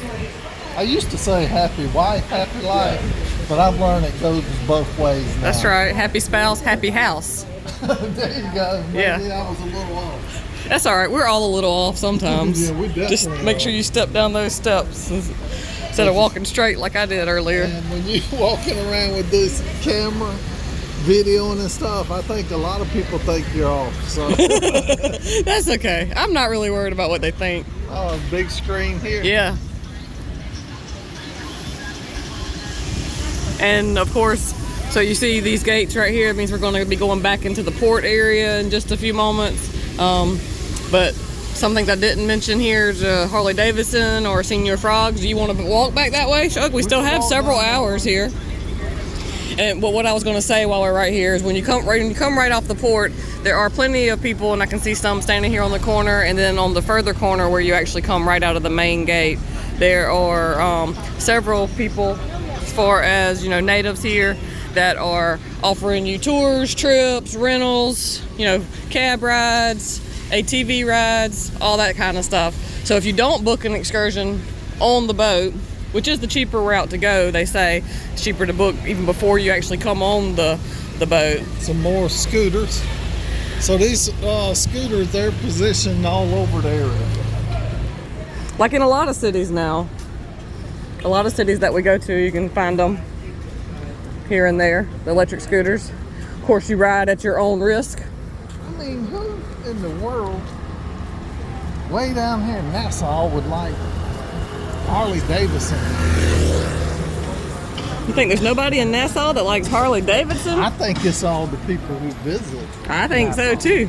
I used to say happy wife, happy life, but I've learned it goes both ways now. That's right. Happy spouse, happy house. There you go. Maybe Yeah. I was a little off. That's all right. We're all a little off sometimes. Yeah, we definitely Just make sure you step down those steps instead of walking straight like I did earlier. And when you're walking around with this camera, videoing and stuff, I think a lot of people think you're off. So, That's okay. I'm not really worried about what they think. oh, big screen here. Yeah. And of course, so you see these gates right here. It means we're going to be going back into the port area in just a few moments. But some things I didn't mention here is Harley Davidson or Senior Frogs. Do you want to walk back that way, Shug? We still have several hours here. And what I was going to say while we're right here is when you come right off the port, there are plenty of people, and I can see some standing here on the corner, and then on the further corner where you actually come right out of the main gate, there are several people, as far as natives here, that are offering you tours, trips, rentals, cab rides, ATV rides, all that kind of stuff. So if you don't book an excursion on the boat, which is the cheaper route to go, they say it's cheaper to book even before you actually come on the boat. Some more scooters. So these scooters, they're positioned all over the area. Like in a lot of cities now. A lot of cities that we go to, you can find them here and there, the electric scooters. Of course, you ride at your own risk. I mean, who in the world way down here in Nassau would like Harley Davidson? You think there's nobody in Nassau that likes Harley Davidson? I think it's all the people who visit. I think so too.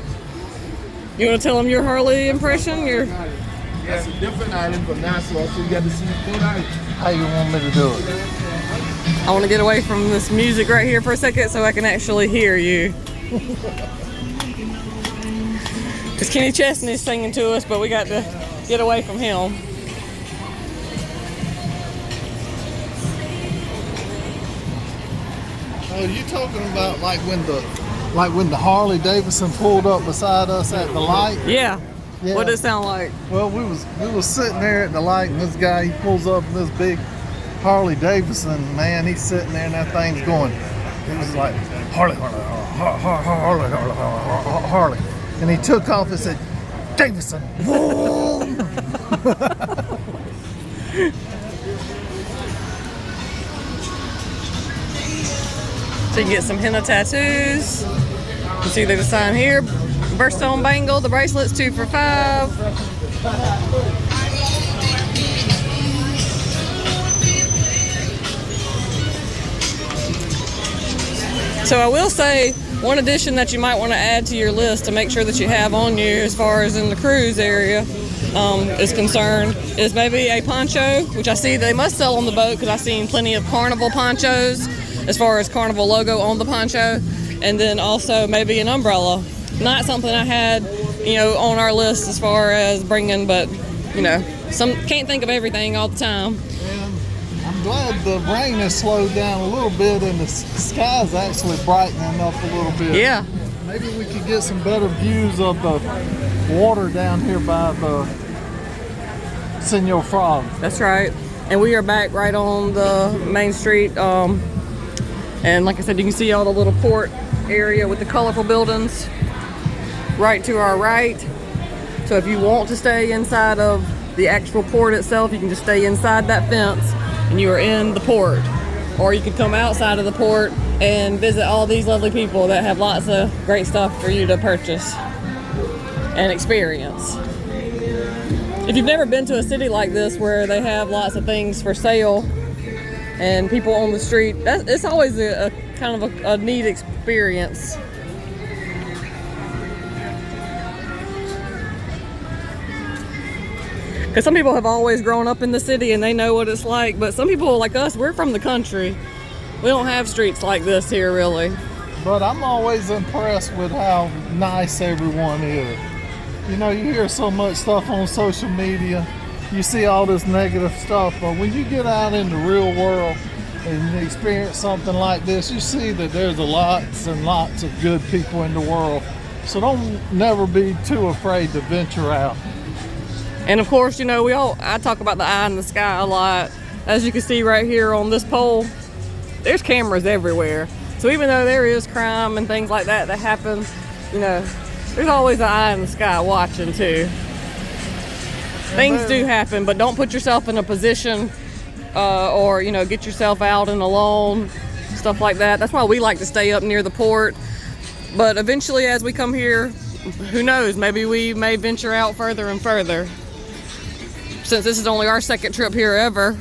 You want to tell them your Harley impression? That's a different item from Nassau, so you got to see the full item. How you want me to do it? I want to get away from this music right here for a second so I can actually hear you. Because Kenny Chesney's singing to us, but we got to get away from him. Oh, you talking about like when the Harley Davidson pulled up beside us at the light? Yeah. Yeah. What did it sound like? Well, we was sitting there at the light, and this guy, he pulls up in this big Harley Davidson. Man, he's sitting there, and that thing's going. It was like Harley, Harley, Harley, Harley, Harley, Harley, and he took off and said, Davidson. So you can get some henna tattoos. You see there's a sign here. Birthstone bangle, the bracelet's 2 for $5. So I will say one addition that you might want to add to your list to make sure that you have on you as far as in the cruise area is concerned is maybe a poncho, which I see they must sell on the boat because I've seen plenty of Carnival ponchos as far as Carnival logo on the poncho, and then also maybe an umbrella. Not something I had, on our list as far as bringing, but some can't think of everything all the time. And I'm glad the rain has slowed down a little bit, and the sky's actually brightening up a little bit. Yeah. Maybe we could get some better views of the water down here by the Senior Frog. That's right. And we are back right on the main street. And like I said, you can see all the little port area with the colorful buildings right to our right. So if you want to stay inside of the actual port itself, you can just stay inside that fence and you are in the port. Or you could come outside of the port and visit all these lovely people that have lots of great stuff for you to purchase and experience. If you've never been to a city like this where they have lots of things for sale and people on the street, it's always a kind of a neat experience. Because some people have always grown up in the city and they know what it's like, but some people like us, we're from the country. We don't have streets like this here, really. But I'm always impressed with how nice everyone is. You know, you hear so much stuff on social media. You see all this negative stuff, but when you get out in the real world and you experience something like this, you see that there's lots and lots of good people in the world. So don't never be too afraid to venture out. And of course, you know, I talk about the eye in the sky a lot. As you can see right here on this pole, there's cameras everywhere. So even though there is crime and things like that happen, you know, there's always an eye in the sky watching too. Things do happen, but don't put yourself in a position or, you know, get yourself out and alone, stuff like that. That's why we like to stay up near the port. But eventually, as we come here, who knows, maybe we may venture out further and further. Since this is only our second trip here ever,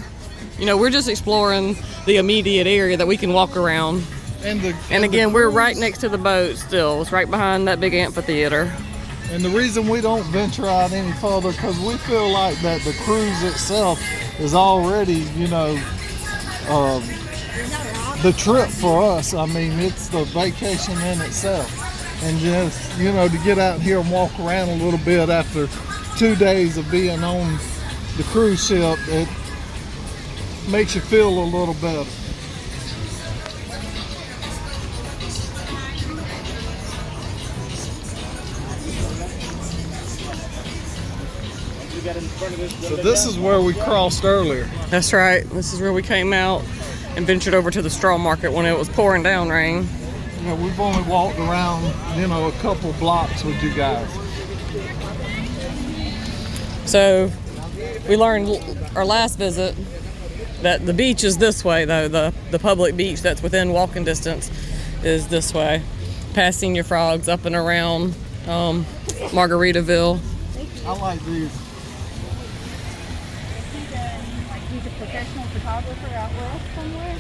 you know, we're just exploring the immediate area that we can walk around. And again, we're right next to the boat still. It's right behind that big amphitheater. And the reason we don't venture out any further, because we feel like that the cruise itself is already, you know, the trip for us. I mean, it's the vacation in itself. And just, you know, to get out here and walk around a little bit after 2 days of being on the cruise ship, it makes you feel a little better. So this is where we crossed earlier. That's right. This is where we came out and ventured over to the straw market when it was pouring down rain. You know, we've only walked around, you know, a couple blocks with you guys. So we learned our last visit that the beach is this way, though. The public beach that's within walking distance is this way, past Senior Frogs, up and around Margaritaville. I like these. He's a professional photographer out west somewhere.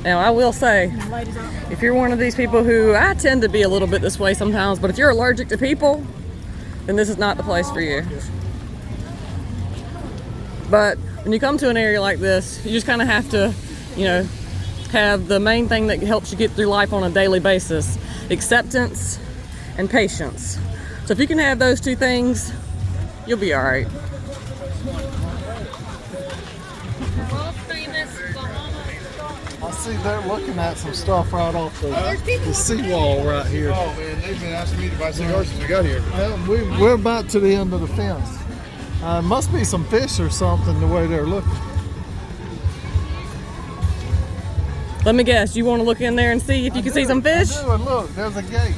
Now, I will say, if you're one of these people who, I tend to be a little bit this way sometimes, but if you're allergic to people, then this is not the place for you. But when you come to an area like this, you just kind of have to, you know, have the main thing that helps you get through life on a daily basis: acceptance and patience. So if you can have those two things, you'll be all right. I see they're looking at some stuff right off the seawall right here. Oh man, they've been asking me to buy cigars since we got here. We're about to the end of the fence. Must be some fish or something the way they're looking. Let me guess, you want to look in there and see if you can see some fish? I do, and look, there's a gate.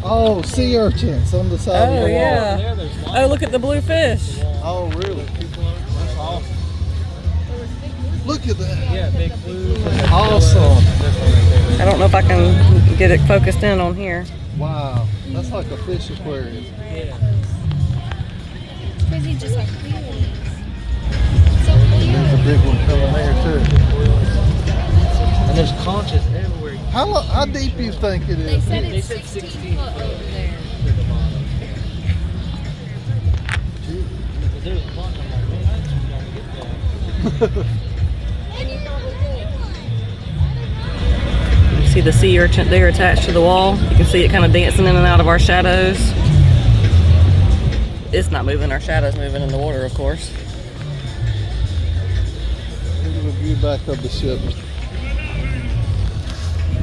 Oh, sea urchins on the side of the wall. Yeah. Oh, look at the blue fish. Oh, really? That's awesome. Look at that. Yeah, big blue. Awesome. I don't know if I can get it focused in on here. Wow. That's like a fish aquarium. Yeah. It's crazy, just like clear. There's a big one coming there too. And there's conches everywhere. How deep you think it is? They said 16 foot over there. There's a bunch. I'm like, man, I just want to get that. And you probably did. You see the sea urchin there attached to the wall. You can see it kind of dancing in and out of our shadows. It's not moving, our shadow's moving in the water, of course. Look at the view back of the ship.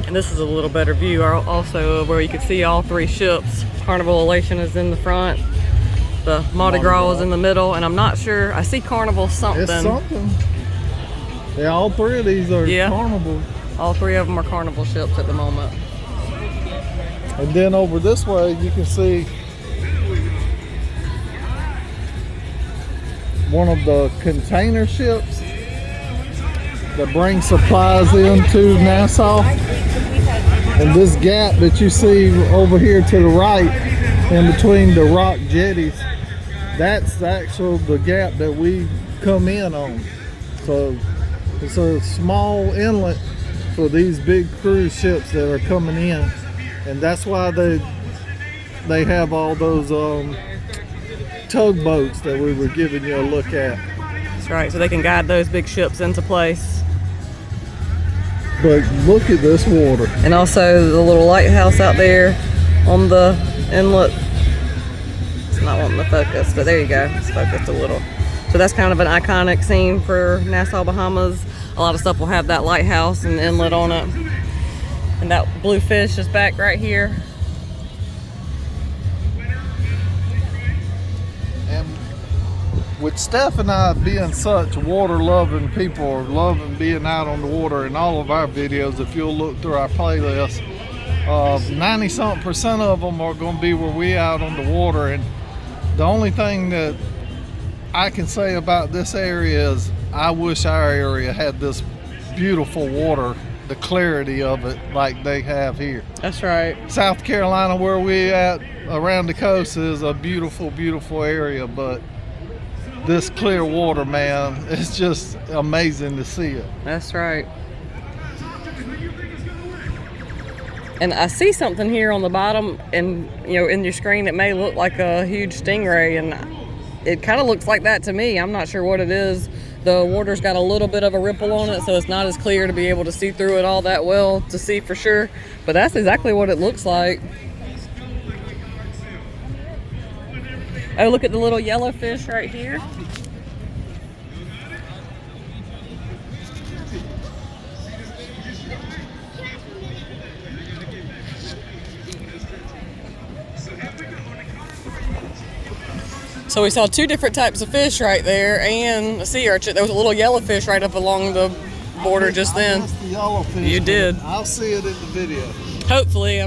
And this is a little better view also of where you can see all three ships. Carnival Elation is in the front. The Mardi Gras is in the middle, and I'm not sure. I see Carnival something. It's something. Yeah, all three of these are Carnival. All three of them are Carnival ships at the moment. And then over this way, you can see one of the container ships that bring supplies into Nassau. And this gap that you see over here to the right, in between the rock jetties, that's actually the gap that we come in on. So it's a small inlet for these big cruise ships that are coming in, and that's why they have all those tugboats that we were giving you a look at. That's right, so they can guide those big ships into place. But look at this water. And also the little lighthouse out there on the inlet. It's not wanting to focus, but there you go. It's focused a little. So that's kind of an iconic scene for Nassau, Bahamas. A lot of stuff will have that lighthouse and inlet on it. And that blue fish is back right here. And with Steph and I being such water-loving people, or loving being out on the water in all of our videos, if you'll look through our playlist, 90-something% of them are going to be where we out on the water. And the only thing that I can say about this area is I wish our area had this beautiful water, the clarity of it like they have here. That's right. South Carolina, where we at around the coast, is a beautiful, beautiful area, but this clear water, man, it's just amazing to see it. That's right. And I see something here on the bottom, and in your screen it may look like a huge stingray, and it kind of looks like that to me. I'm not sure what it is. The water's got a little bit of a ripple on it, so it's not as clear to be able to see through it all that well to see for sure. But that's exactly what it looks like. Oh, look at the little yellow fish right here. So we saw two different types of fish right there and a sea urchin. There was a little yellow fish right up along the border just then. I missed the yellow fish, You did. I'll see it in the video. Hopefully,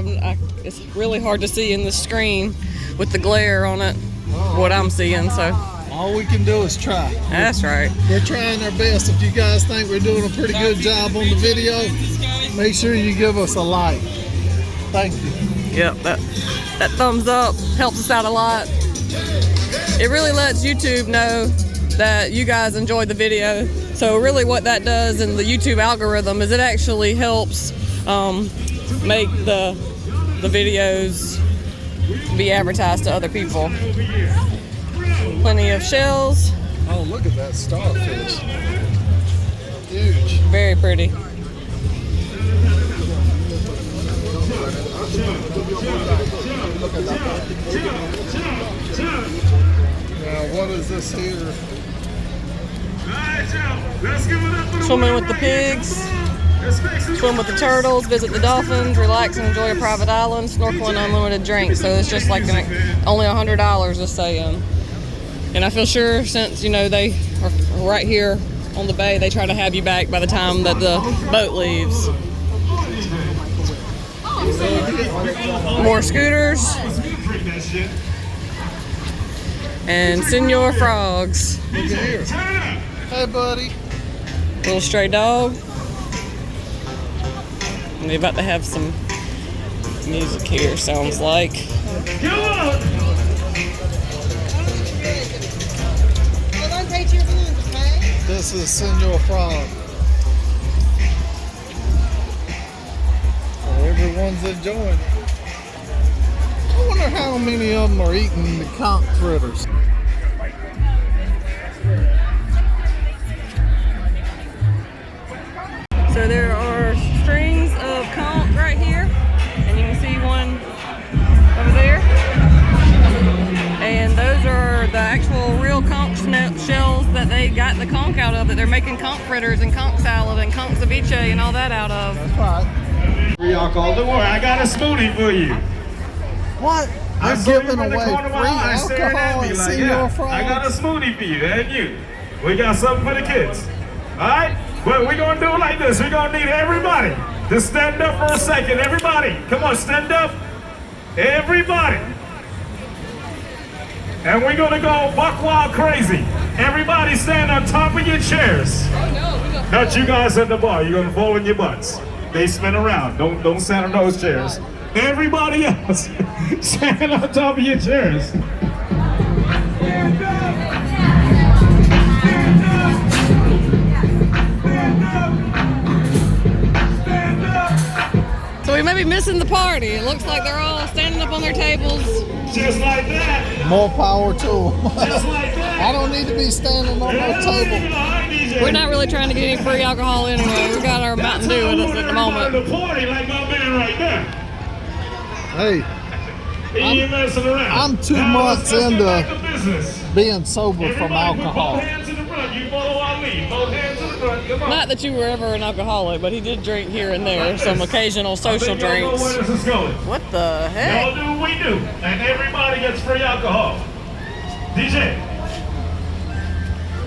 it's really hard to see in the screen with the glare on it, what I'm seeing, so. All we can do is try. That's right. We're trying our best. If you guys think we're doing a pretty good job on the video, make sure you give us a like. Thank you. Yep, that thumbs up helps us out a lot. It really lets YouTube know that you guys enjoyed the video. So really what that does in the YouTube algorithm is it actually helps make the videos be advertised to other people. Plenty of shells. Oh, look at that starfish. Huge. Very pretty. Now, what is this here? Swimming with the pigs, swim with the turtles, visit the dolphins, relax and enjoy a private island, snorkeling, unlimited drinks. So it's just like only $100 just saying. And I feel sure since, they are right here on the bay, they try to have you back by the time that the boat leaves. More scooters. And Senor Frogs. Look at here. Hey, buddy. Little stray dog. And they're about to have some music here, sounds like. This is Senor Frog. So everyone's enjoying it. I wonder how many of them are eating the conch fritters. So there are strings of conch right here, and you can see one over there. And those are the actual real conch shells that they got the conch out of, that they're making conch fritters and conch salad and conch ceviche and all that out of. That's right. Don't worry, I got a smoothie for you. What? I They're saw you giving in the away corner of free my eye staring at alcohol me and like, Senor Frog. I got a smoothie for you, and you. We got something for the kids. All right? But we're going to do it like this. We're going to need everybody to stand up for a second. Everybody, come on, stand up. Everybody. And we're going to go buck wild crazy. Everybody stand on top of your chairs. Not you guys at the bar. You're going to fall in your butts. They spin around. Don't stand on those chairs. Everybody else, stand on top of your chairs. Stand up. Stand up. might be missing the party. It looks like they're all standing up on their tables. Just like that. More power to them. Just like that. I don't need to be standing on no table. We're not really trying to get any free alcohol anyway. We got our Mountain Dew with us at the moment. The party like my man right there. Hey, He ain't messing around. I'm 2 Now, months let's get into back to business. being sober from Everybody put alcohol. Both hands in the front. You follow our lead. Both hands in the front. Come on. Not that you were ever an alcoholic, but he did drink here and there, some occasional social I think y'all know drinks. where this is going. What the heck? Y'all do what we do, and everybody gets free alcohol. DJ.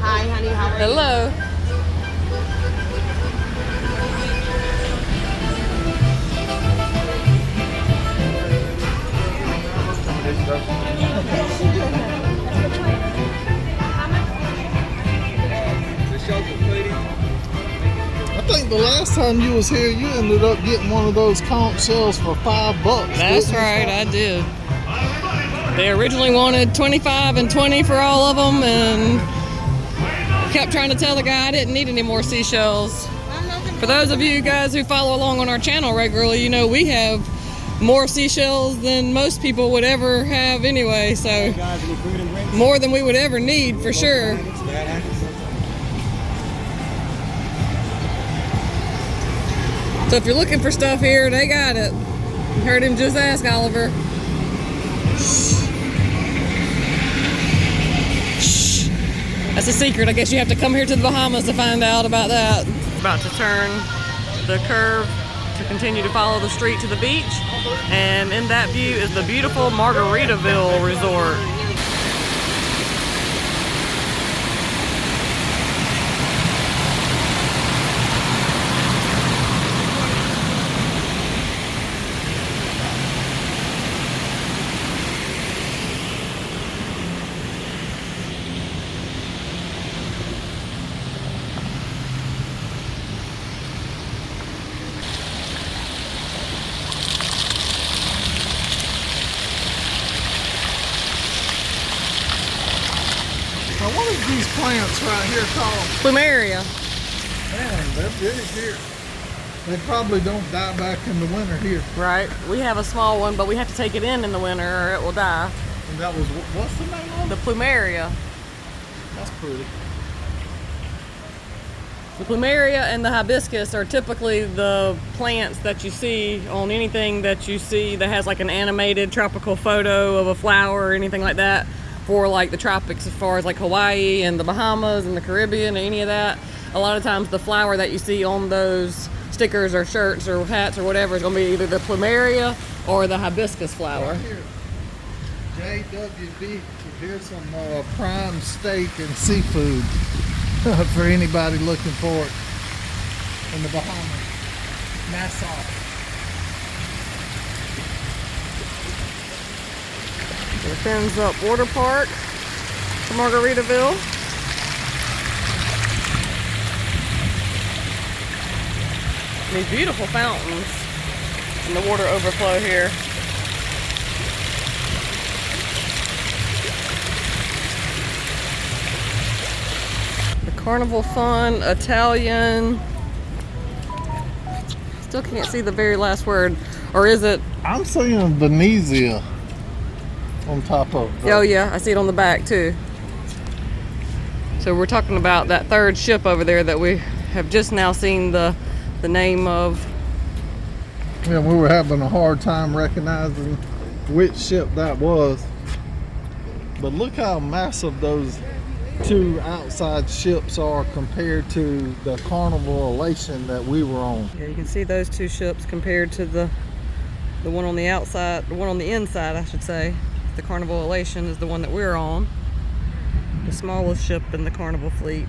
Hi, honey. How are you? Hello. I think the last time you was here, you ended up getting one of those conch shells for $5. That's didn't you? right, I did. They originally wanted 25 and 20 for all of them, and kept trying to tell the guy I didn't need any more seashells. For those of you guys who follow along on our channel regularly, you know we have more seashells than most people would ever have anyway, so more than we would ever need for sure. So if you're looking for stuff here, they got it. You heard him just ask Oliver. Shh. That's a secret. I guess you have to come here to the Bahamas to find out about that. About to turn the curve to continue to follow the street to the beach. And in that view is the beautiful Margaritaville Resort. Now, what is these plants right here called? Plumeria. Man, they're big here. They probably don't die back in the winter here. Right. We have a small one, but we have to take it in the winter or it will die. And that was, what's the name of The it? Plumeria. That's pretty. The plumeria and the hibiscus are typically the plants that you see on anything that you see that has like an animated tropical photo of a flower or anything like that for like the tropics, as far as like Hawaii and the Bahamas and the Caribbean or any of that. A lot of times the flower that you see on those stickers or shirts or hats or whatever is going to be either the plumeria or the hibiscus flower. Right here. JWB, here's some prime steak and seafood for anybody looking for it in the Bahamas. Nassau. The Fins Up Water Park to Margaritaville. These beautiful fountains and the water overflow here. The Carnival Fun Italian. Still can't see the very last word. Or is it? I'm seeing Venezia on top of the, Oh yeah, I see it on the back too. So we're talking about that third ship over there that we have just now seen the name of. Yeah, we were having a hard time recognizing which ship that was. But look how massive those two outside ships are compared to the Carnival Elation that we were on. Yeah, you can see those two ships compared to the one on the outside, the one on the inside, I should say. The Carnival Elation is the one that we're on. The smallest ship in the Carnival fleet.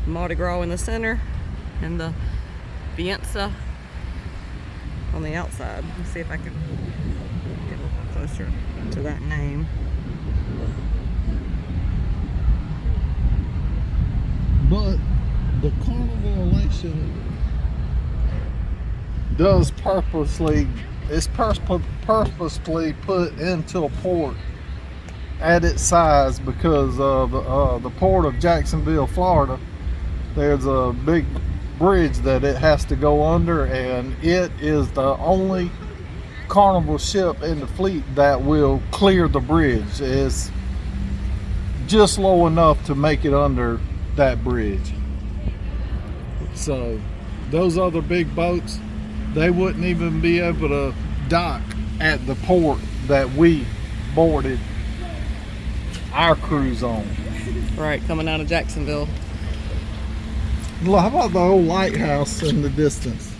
Mardi Gras in the center and the Vienza on the outside. Let's see if I can get a little closer to that name. But the Carnival Elation does purposely put into a port at its size because of the port of Jacksonville, Florida. There's a big bridge that it has to go under, and it is the only Carnival ship in the fleet that will clear the bridge. It's just low enough to make it under that bridge. So those other big boats, they wouldn't even be able to dock at the port that we boarded our cruise on. Right, coming out of Jacksonville. Look, how about the old lighthouse in the distance?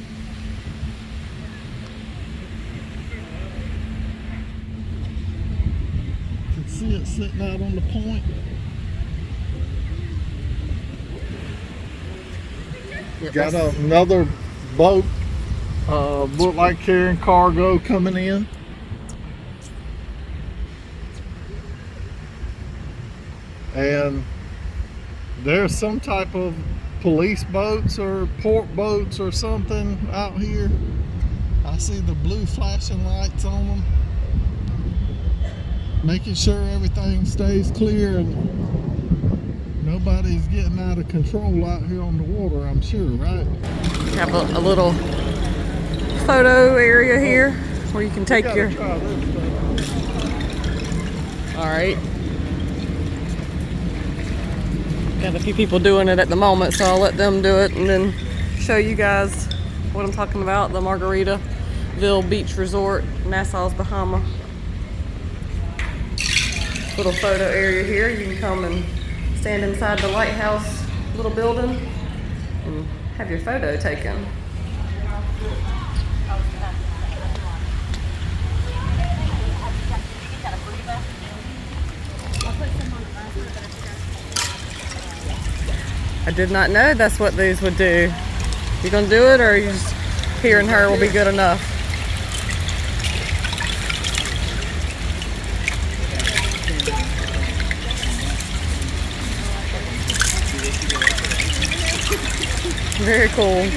You can see it sitting out on the point. Yep, Got another boat, look like carrying cargo coming in. And there's some type of police boats or port boats or something out here. I see the blue flashing lights on them, making sure everything stays clear and nobody's getting out of control out here on the water, I'm sure, right? Have a little photo area here where you can take your... All right. Got a few people doing it at the moment, so I'll let them do it and then show you guys what I'm talking about. The Margaritaville Beach Resort, Nassau's Bahamas. Little photo area here. You can come and stand inside the lighthouse little building and have your photo taken. I did not know that's what these would do. You gonna do it, or you just hearing her will be good enough? Very cool.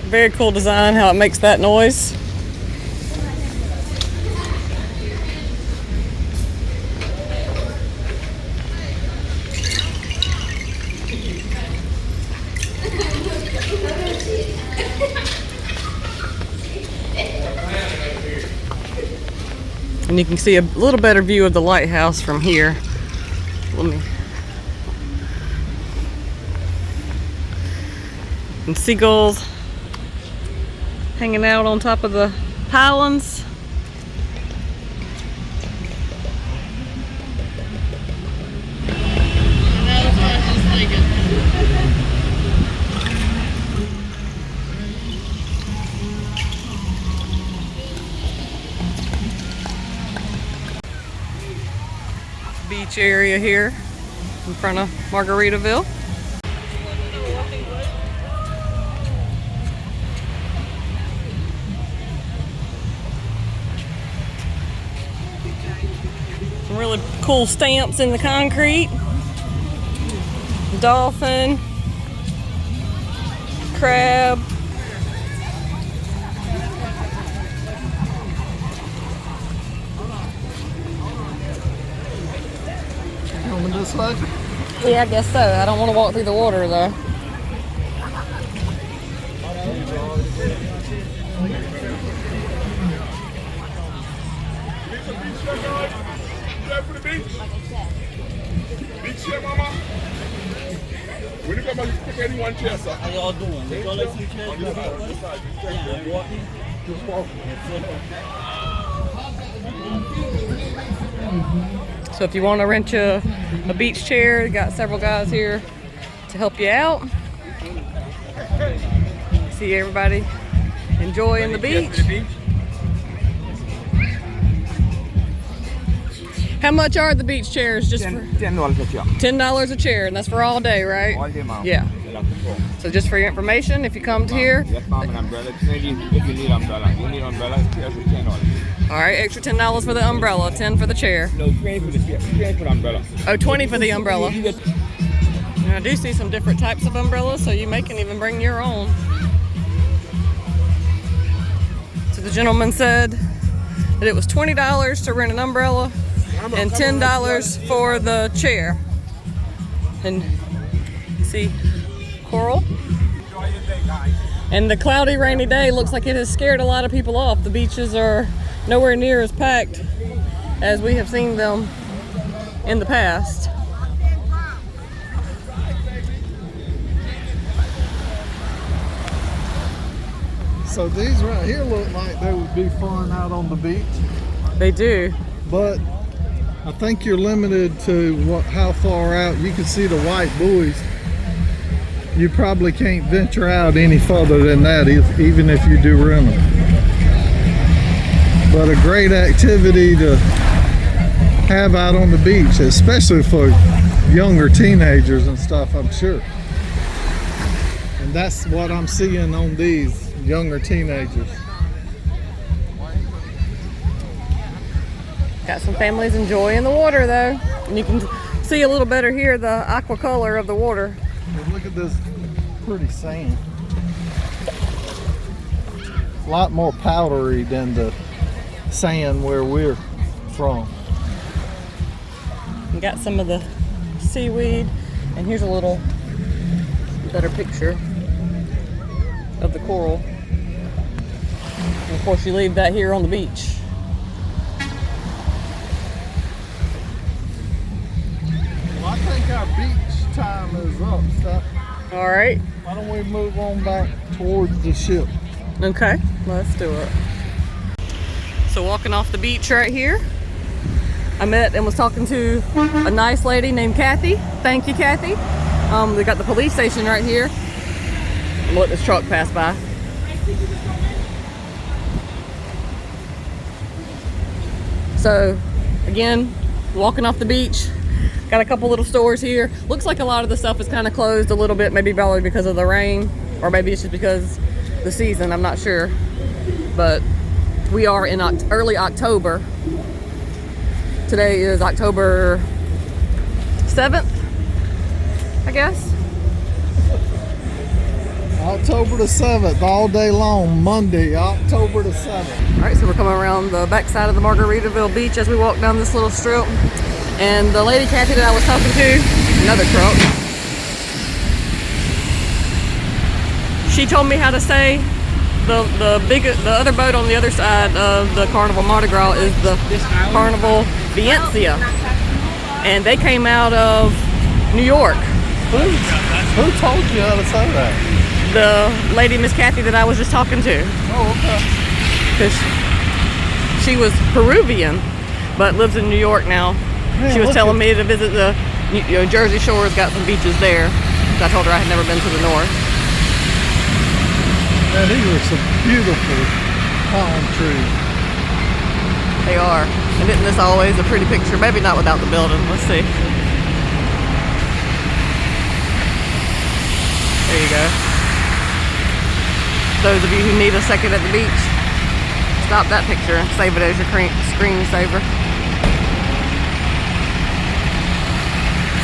Very cool design, how it makes that noise. And you can see a little better view of the lighthouse from here. Let me... And seagulls hanging out on top of the pylons. Beach area here in front of Margaritaville. Some really cool stamps in the concrete. Dolphin, crab. Coming this way? Yeah, I guess so. I don't want to walk through the water though. How y'all doing? They gonna let some chairs Just walking. So if you want to rent a beach chair, got several guys here to help you out. See everybody enjoying the beach. How much are the beach chairs? Just for $10 a chair. $10 a chair, and that's for all day, right? All day, ma'am. Yeah. So So just for your information, if you come to here, That's common umbrella. If you need umbrella, you need umbrella. Extra $10. all right, extra $10 for the umbrella, 10 for the chair. No, 20 for the umbrella. Oh, 20 for the umbrella. And I do see some different types of umbrellas, so you can even bring your own. So the gentleman said that it was $20 to rent an umbrella and $10 for the chair. And see coral. And the cloudy, rainy day looks like it has scared a lot of people off. The beaches are nowhere near as packed as we have seen them in the past. So these right here look like they would be fun out on the beach. They do. But I think you're limited to how far out. You can see the white buoys. You probably can't venture out any further than that, even if you do rent them. But a great activity to have out on the beach, especially for younger teenagers and stuff, I'm sure. And that's what I'm seeing on these younger teenagers. Got some families enjoying the water though. And you can see a little better here the aqua color of the water. But look at this pretty sand. A lot more powdery than the sand where we're from. And got some of the seaweed. And here's a little better picture of the coral. And of course you leave that here on the beach. Well, I think our beach time is up, Steph. All right. Why don't we move on back towards the ship? Okay, let's do it. So walking off the beach right here, I met and was talking to a nice lady named Kathy. Thank you, Kathy. They got the police station right here. I'm gonna let this truck pass by. So again, walking off the beach, got a couple little stores here. Looks like a lot of the stuff is kind of closed a little bit, maybe probably because of the rain, or maybe it's just because the season, I'm not sure. But we are in early October. Today is October 7th, I guess. October the 7th, all day long, Monday, October the 7th. All right, so we're coming around the backside of the Margaritaville beach as we walk down this little strip. And the lady Kathy that I was talking to, another truck, she told me how to say the other boat on the other side of the Carnival Mardi Gras is the Carnival Valencia. And they came out of New York. Who told you how to say that? The lady, Miss Kathy, that I was just talking to. Oh, okay. Because she was Peruvian, but lives in New York now. Man, she was telling me to visit the Jersey Shore's got some beaches there. So I told her I had never been to the north. Man, these are some beautiful palm trees. They are. And isn't this always a pretty picture? Maybe not without the building. Let's see. There you go. Those of you who need a second at the beach, stop that picture and save it as your screensaver.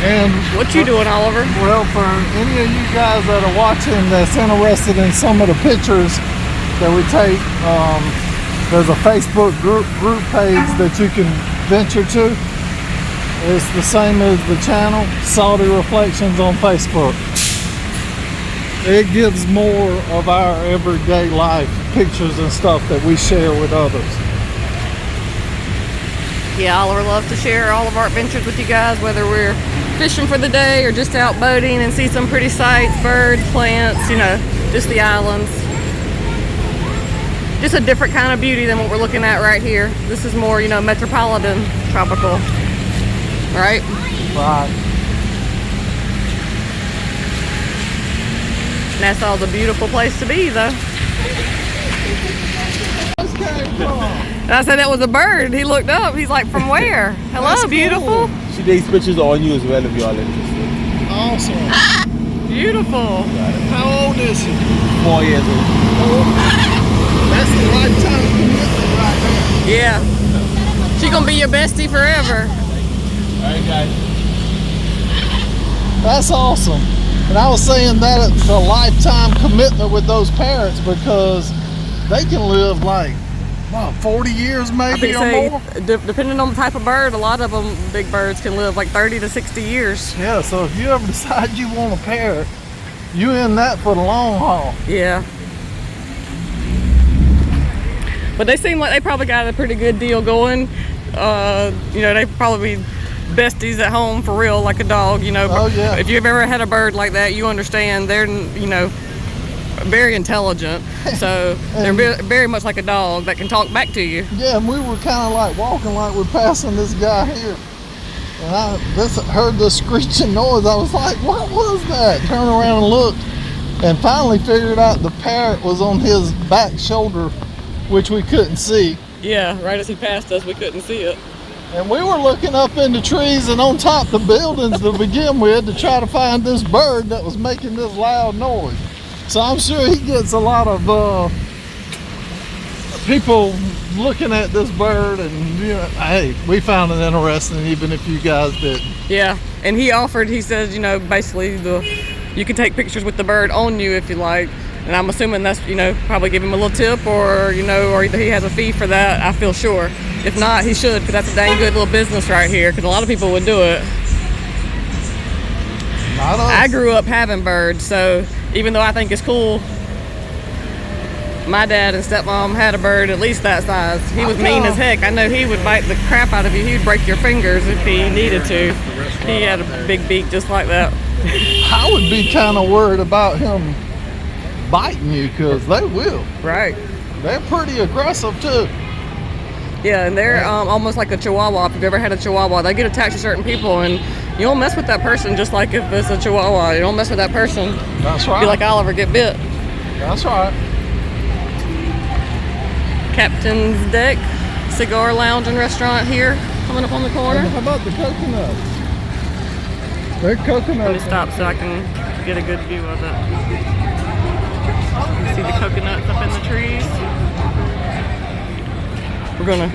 And what you doing, Oliver? Well, for any of you guys that are watching that's interested in some of the pictures that we take, there's a Facebook group page that you can venture to. It's the same as the channel, Salty Reflections on Facebook. It gives more of our everyday life pictures and stuff that we share with others. Yeah, Oliver loves to share all of our adventures with you guys, whether we're fishing for the day or just out boating and see some pretty sights, birds, plants, just the islands. Just a different kind of beauty than what we're looking at right here. This is more, metropolitan tropical, right? Right. Nassau's a beautiful place to be, though. And I said that was a bird. He looked up. He's like, from where? Hello, That's beautiful. Cool. She takes pictures on you as well if y'all interested. Awesome. Beautiful. How old is she? 4 years old. That's the lifetime commitment right there. Yeah. She gonna be your bestie forever. Alright, guys. That's awesome. And I was saying that it's a lifetime commitment with those parents because they can live like, what, 40 years maybe or more? Depending on the type of bird, a lot of them, big birds, can live like 30 to 60 years. Yeah, so if you ever decide you want a parrot, you in that for the long haul. Yeah. But they seem like they probably got a pretty good deal going. You know, they probably be besties at home for real, like a dog, you know. Oh, yeah. If you've ever had a bird like that, you understand they're, you know, very intelligent. So they're very much like a dog that can talk back to you. Yeah, and we were kind of like walking like we're passing this guy here. And I heard the screeching noise. I was like, what was that? Turned around and looked and finally figured out the parrot was on his back shoulder, which we couldn't see. Yeah, right as he passed us, we couldn't see it. And we were looking up in the trees and on top of the buildings to begin with to try to find this bird that was making this loud noise. So I'm sure he gets a lot of people looking at this bird, and you know, hey, we found it interesting even if you guys didn't. Yeah, and he offered, he says, you know, basically you can take pictures with the bird on you if you like. And I'm assuming that's, you know, probably give him a little tip, or, you know, or either he has a fee for that, I feel sure. If not, he should, because that's a dang good little business right here, because a lot of people would do it. Not us. I grew up having birds, so even though I think it's cool, my dad and stepmom had a bird at least that size. He was mean as heck. I know he would bite the crap out of you. He'd break your fingers if he needed to. He had a big beak just like that. I would be kind of worried about him biting you, because they will. Right. They're pretty aggressive too. Yeah, and they're almost like a chihuahua. If you've ever had a chihuahua, they get attached to certain people, and you don't mess with that person just like if it's a chihuahua. You don't mess with that person. That's right. Be like Oliver, get bit. That's right. Captain's Deck Cigar Lounge and Restaurant here, coming up on the corner. And how about the coconuts? They're coconuts. Let me stop so I can get a good view of it. You see the coconuts up in the trees? We're gonna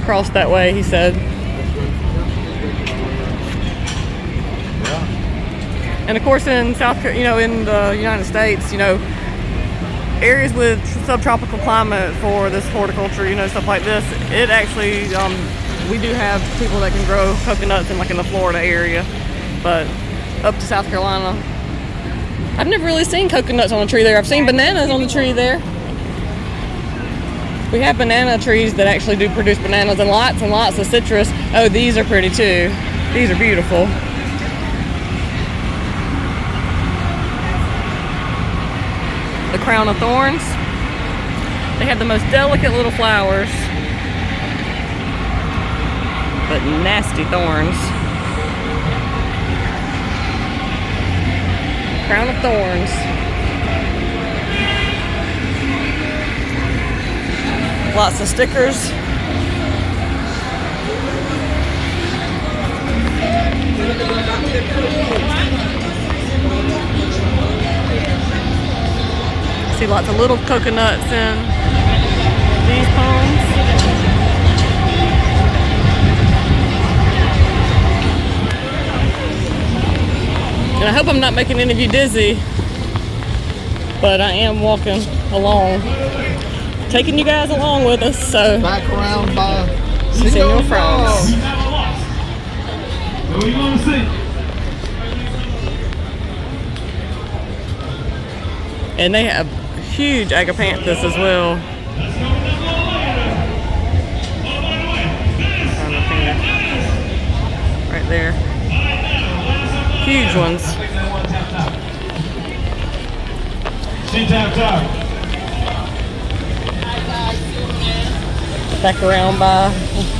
cross that way, he said. And of course in in the United States, you know, areas with subtropical climate for this horticulture, you know, stuff like this, it actually, we do have people that can grow coconuts in the Florida area, but up to South Carolina, I've never really seen coconuts on a tree there. I've seen bananas on the tree there. We have banana trees that actually do produce bananas and lots of citrus. Oh, these are pretty too. These are beautiful. The crown of thorns. They have the most delicate little flowers, but nasty thorns. Crown of thorns. Lots of stickers. See lots of little coconuts in these palms. And I hope I'm not making any of you dizzy, but I am walking along, taking you guys along with us. So back around by Senor France. What do you want to see? And they have huge agapanthus as well. Right there. Huge ones. Back around by a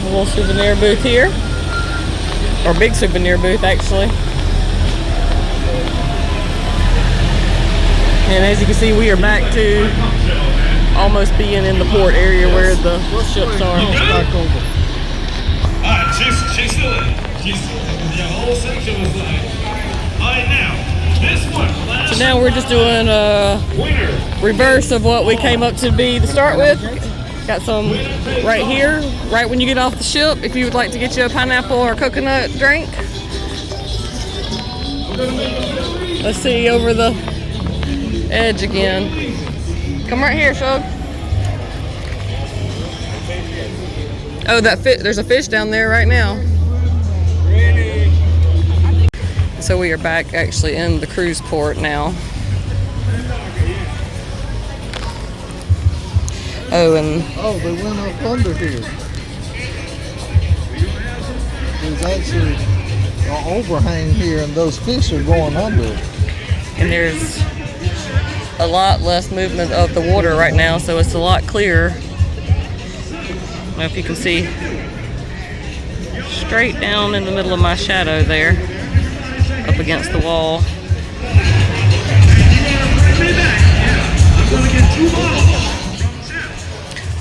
little souvenir booth here. Or big souvenir booth actually. And as you can see, we are back to almost being in the port area where the ships are. Alright, she's still in. She's still in. The whole section was like, alright now, So now we're just doing a reverse of what we came up to be to start with. Got some right here, right when you get off the ship, if you would like to get you a pineapple or coconut drink. Let's see over the edge again. Come right here, Shug. Oh, there's a fish down there right now. So we are back actually in the cruise port now. Oh, they went up under here. There's actually an overhang here, and those fish are going under it. And there's a lot less movement of the water right now, so it's a lot clearer. I don't know if you can see straight down in the middle of my shadow there, up against the wall.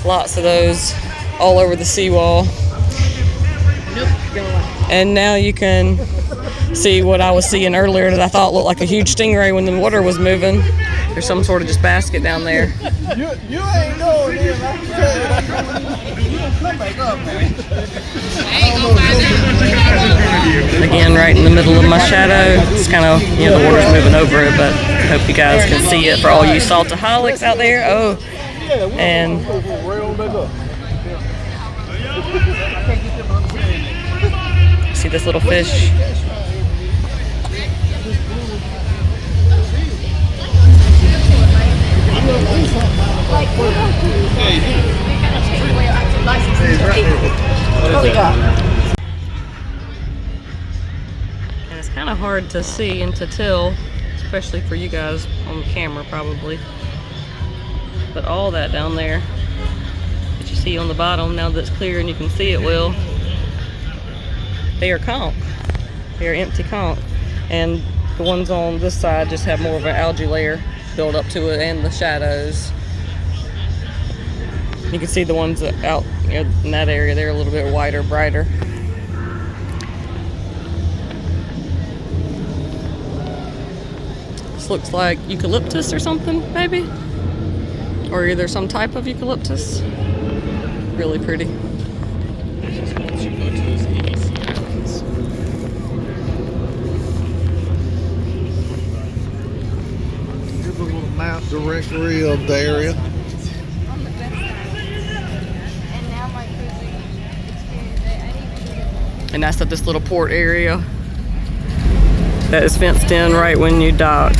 Lots of those all over the seawall. And now you can see what I was seeing earlier that I thought looked like a huge stingray when the water was moving. There's some sort of just basket down there. You ain't going in, I can tell you that. You don't come back up, man. Again, right in the middle of my shadow. It's kind of, the water's moving over it, but I hope you guys can see it for all you saltaholics out there. Oh, and see this little fish. And it's kind of hard to see and to tell, especially for you guys on camera probably. But all that down there that you see on the bottom, now that it's clear and you can see it well, they are conch. They are empty conch. And the ones on this side just have more of an algae layer built up to it, and the shadows. You can see the ones out in that area, they're a little bit whiter, brighter. This looks like eucalyptus or something, maybe? Or either some type of eucalyptus. Really pretty. Here's a little map directory of the area. And that's at this little port area that is fenced in right when you dock.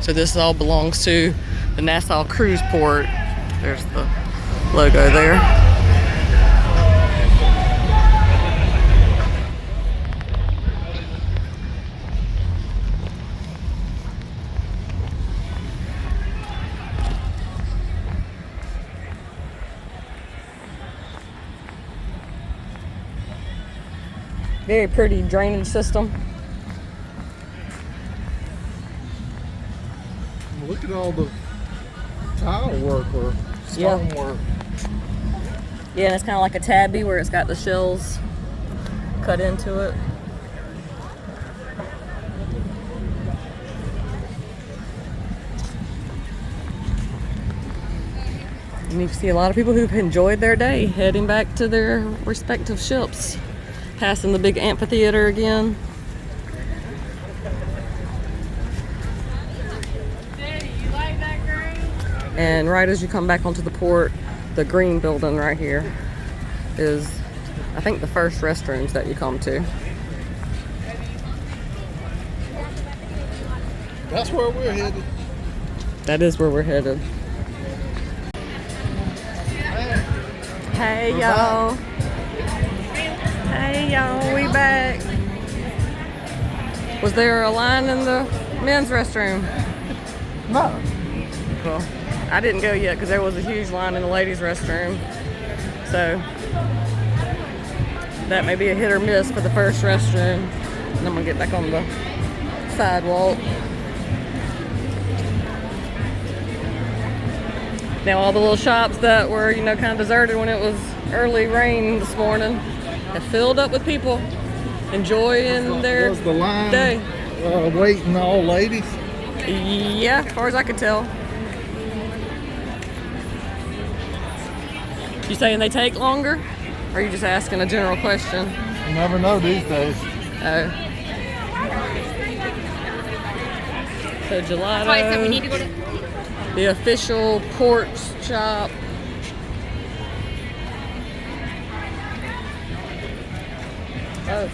So this all belongs to the Nassau Cruise Port. There's the logo there. Very pretty drainage system. Look at all the tile work or stone work. Yeah, and it's kind of like a tabby where it's got the shells cut into it. And you can see a lot of people who've enjoyed their day heading back to their respective ships. Passing the big amphitheater again. And right as you come back onto the port, the green building right here is, I think, the first restrooms that you come to. That's where we're headed. That is where we're headed. Hey, y'all. Hey, y'all, we back. Was there a line in the men's restroom? No. Well, I didn't go yet because there was a huge line in the ladies' restroom. So that may be a hit or miss for the first restroom. And I'm gonna get back on the sidewalk. Now all the little shops that were, kind of deserted when it was early rain this morning have filled up with people. enjoying their Was the line day. waiting all ladies? Yeah, as far as I could tell. You saying they take longer? Or are you just asking a general question? You never know these days. Oh. So gelato. That's why I said we need to go to. The official pork chop. Oh.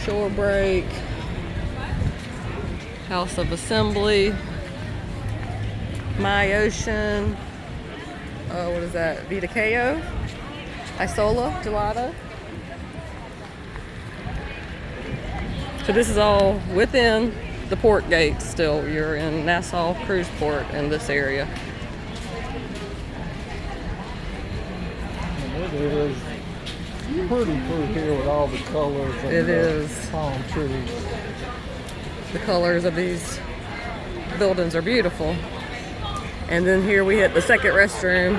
Shore break. House of Assembly. My Ocean. What is that? Vita Ko? Isola Gelato. So this is all within the port gate still. You're in Nassau Cruise Port in this area. And it is pretty through here with all the colors and It the is. palm trees. The colors of these buildings are beautiful. And then here we hit the second restroom.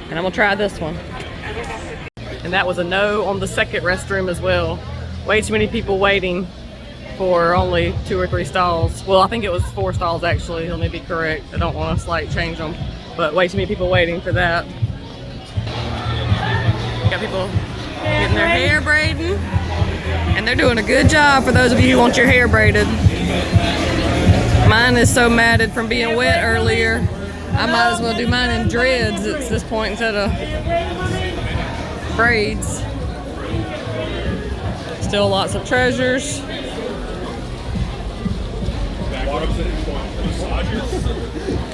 And I'm gonna try this one. And that was a no on the second restroom as well. Way too many people waiting for only 2 or 3 stalls. Well, I think it was 4 stalls actually. Let me be correct. I don't want to change them. But way too many people waiting for that. Got people getting their hair braiding. And they're doing a good job for those of you who want your hair braided. Mine is so matted from being wet earlier. I might as well do mine in dreads at this point instead of braids. Still lots of treasures.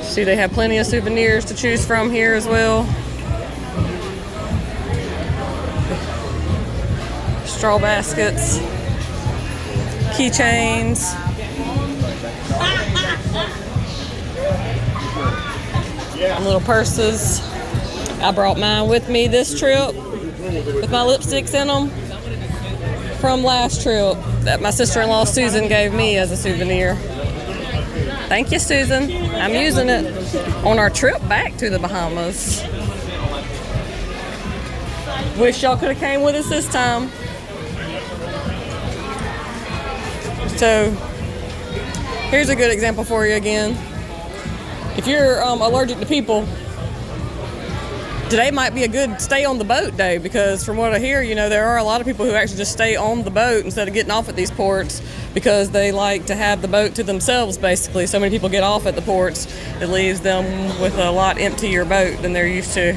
See, they have plenty of souvenirs to choose from here as well. Straw baskets, keychains. And little purses. I brought mine with me this trip with my lipsticks in them from last trip that my sister-in-law Susan gave me as a souvenir. Thank you, Susan. I'm using it on our trip back to the Bahamas. Wish y'all could have came with us this time. So here's a good example for you again. If you're allergic to people, today might be a good stay on the boat day, because from what I hear, you know, there are a lot of people who actually just stay on the boat instead of getting off at these ports because they like to have the boat to themselves, basically. So many people get off at the ports, it leaves them with a lot emptier boat than they're used to.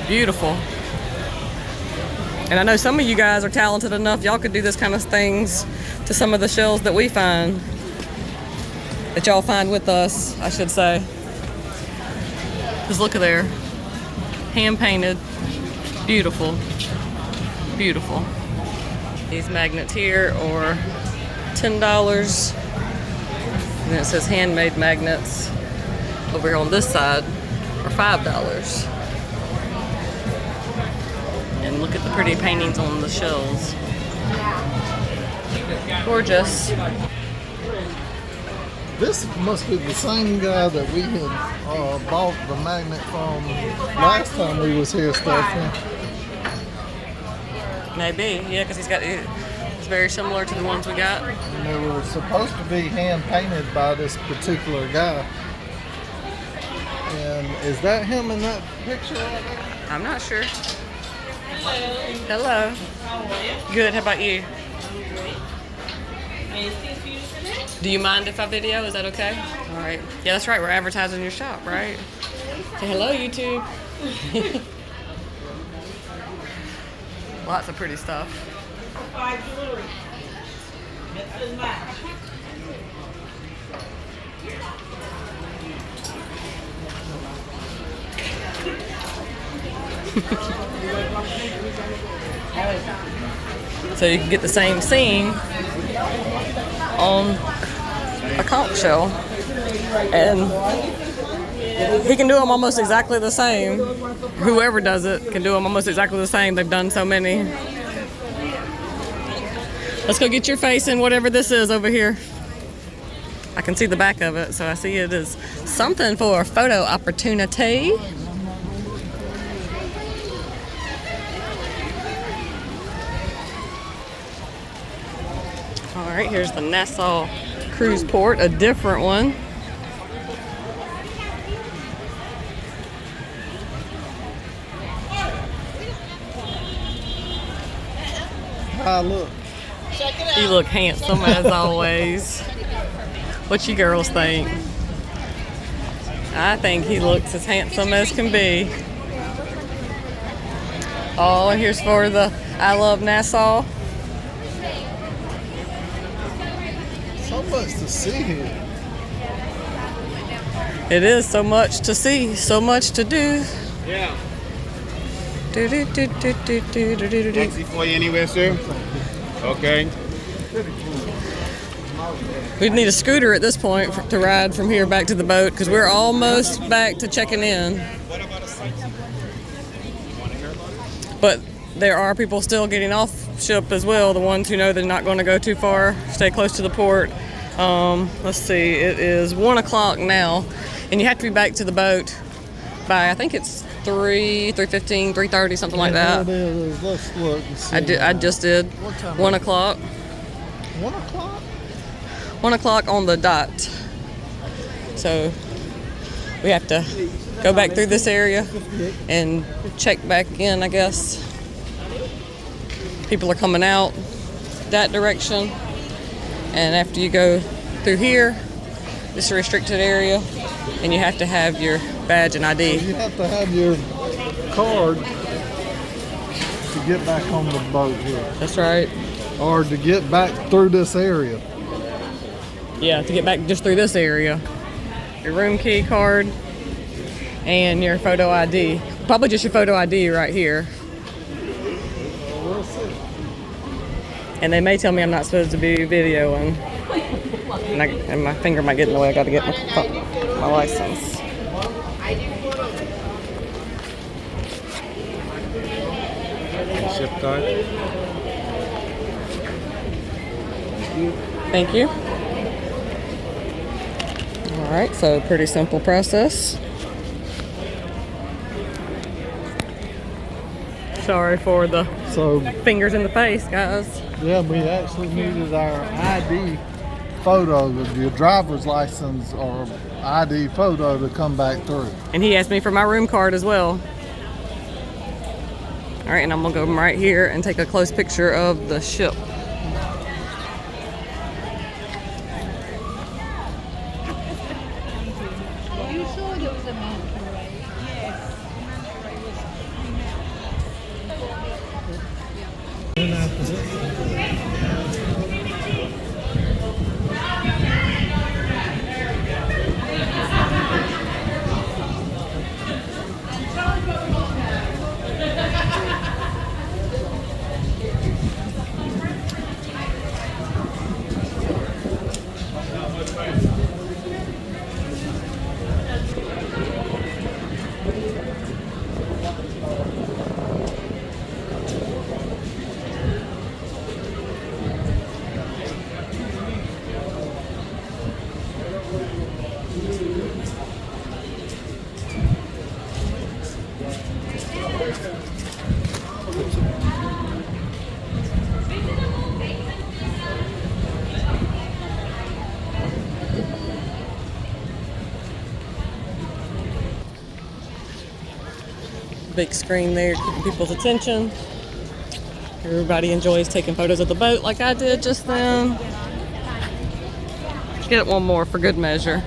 Beautiful. And I know some of you guys are talented enough, y'all could do this kind of things to some of the shells that we find, that y'all find with us, I should say. Just look at there. Hand painted. Beautiful. Beautiful. These magnets here are $10. And then it says handmade magnets over here on this side are $5. And look at the pretty paintings on the shells. Gorgeous. This must be the same guy that we had bought the magnet from last time we was here, Stephanie. Maybe, yeah, because it's very similar to the ones we got. And they were supposed to be hand painted by this particular guy. And is that him in that picture right there? I'm not sure. Hello. Good, how about you? Do you mind if I video? Is that okay? All right. Yeah, that's right. We're advertising your shop, right? Say hello, YouTube. Lots of pretty stuff. So you can get the same scene on a conch shell, and he can do them almost exactly the same. Whoever does it can do them almost exactly the same. They've done so many. Let's go get your face in whatever this is over here. I can see the back of it, so I see it is something for a photo opportunity. All right, here's the Nassau Cruise Port, a different one. Ah, look. You look handsome as always. What you girls think? I think he looks as handsome as can be. Oh, and here's for the I Love Nassau. So much to see here. It is so much to see, so much to do. Yeah. Do, do, do, do, do, do, do, do, do. Taxi for you anywhere, sir? Okay. We'd need a scooter at this point to ride from here back to the boat because we're almost back to checking in. But there are people still getting off ship as well, the ones who know they're not going to go too far, stay close to the port. Let's see, it is 1 o'clock now, and you have to be back to the boat by, I think it's 3:15, 3:30, something like that. Let's look and see. I just did. What time 1 is it? o'clock. 1 o'clock? 1 o'clock on the dot. So we have to go back through this area and check back in, I guess. People are coming out that direction. And after you go through here, this is a restricted area, and you have to have your badge and ID. You have to have your card to get back on the boat here. That's right. Or to get back through this area. Yeah, to get back just through this area. Your room key card and your photo ID. Probably just your photo ID right here. We'll see. And they may tell me I'm not supposed to be videoing. And my finger might get in the way. I got to get my license. Ship card. Thank you. All right, so pretty simple process. Sorry for the fingers in the face, guys. Yeah, we actually needed our ID photo, your driver's license or ID photo to come back through. And he asked me for my room card as well. All right, and I'm gonna go right here and take a close picture of the ship. You saw there was a manta ray. Yes. Big screen there keeping people's attention. Everybody enjoys taking photos of the boat like I did just then. Get it one more for good measure.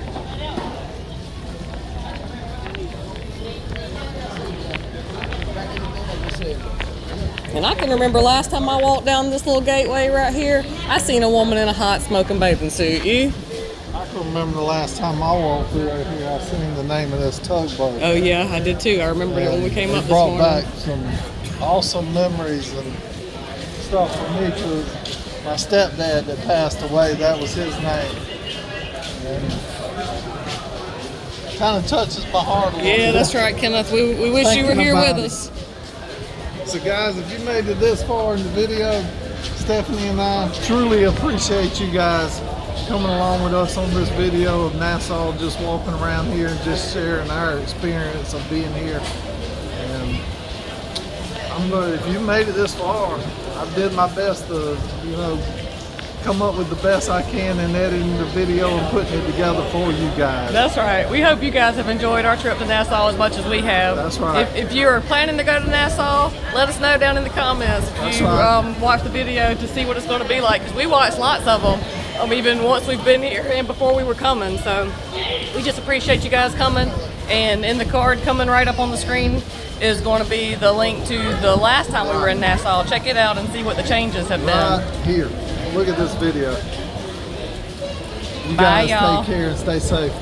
And I can remember last time I walked down this little gateway right here, I seen a woman in a hot smoking bathing suit. You? I can remember the last time I walked through right here, I seen the name of this tugboat. Oh yeah, I did too. I remember it when we came up this brought morning. back some awesome memories and stuff for me, because my stepdad that passed away, that was his name. And kind of touches my heart a little bit. Yeah, that's right, Kenneth. We wish you were here with us. So guys, if you made it this far in the video, Stephanie and I truly appreciate you guys coming along with us on this video of Nassau, just walking around here and just sharing our experience of being here. And if you made it this far, I did my best to, come up with the best I can in editing the video and putting it together for you guys. That's right. We hope you guys have enjoyed our trip to Nassau as much as we have. That's right. If you're planning to go to Nassau, let us know down in the comments if you watch the video to see what it's going to be like, because we watched lots of them, even once we've been here and before we were coming. So we just appreciate you guys coming. And in the card coming right up on the screen is going to be the link to the last time we were in Nassau. Check it out and see what the changes have been. Right here. Look at this video. You Bye, guys y'all. take care and stay safe.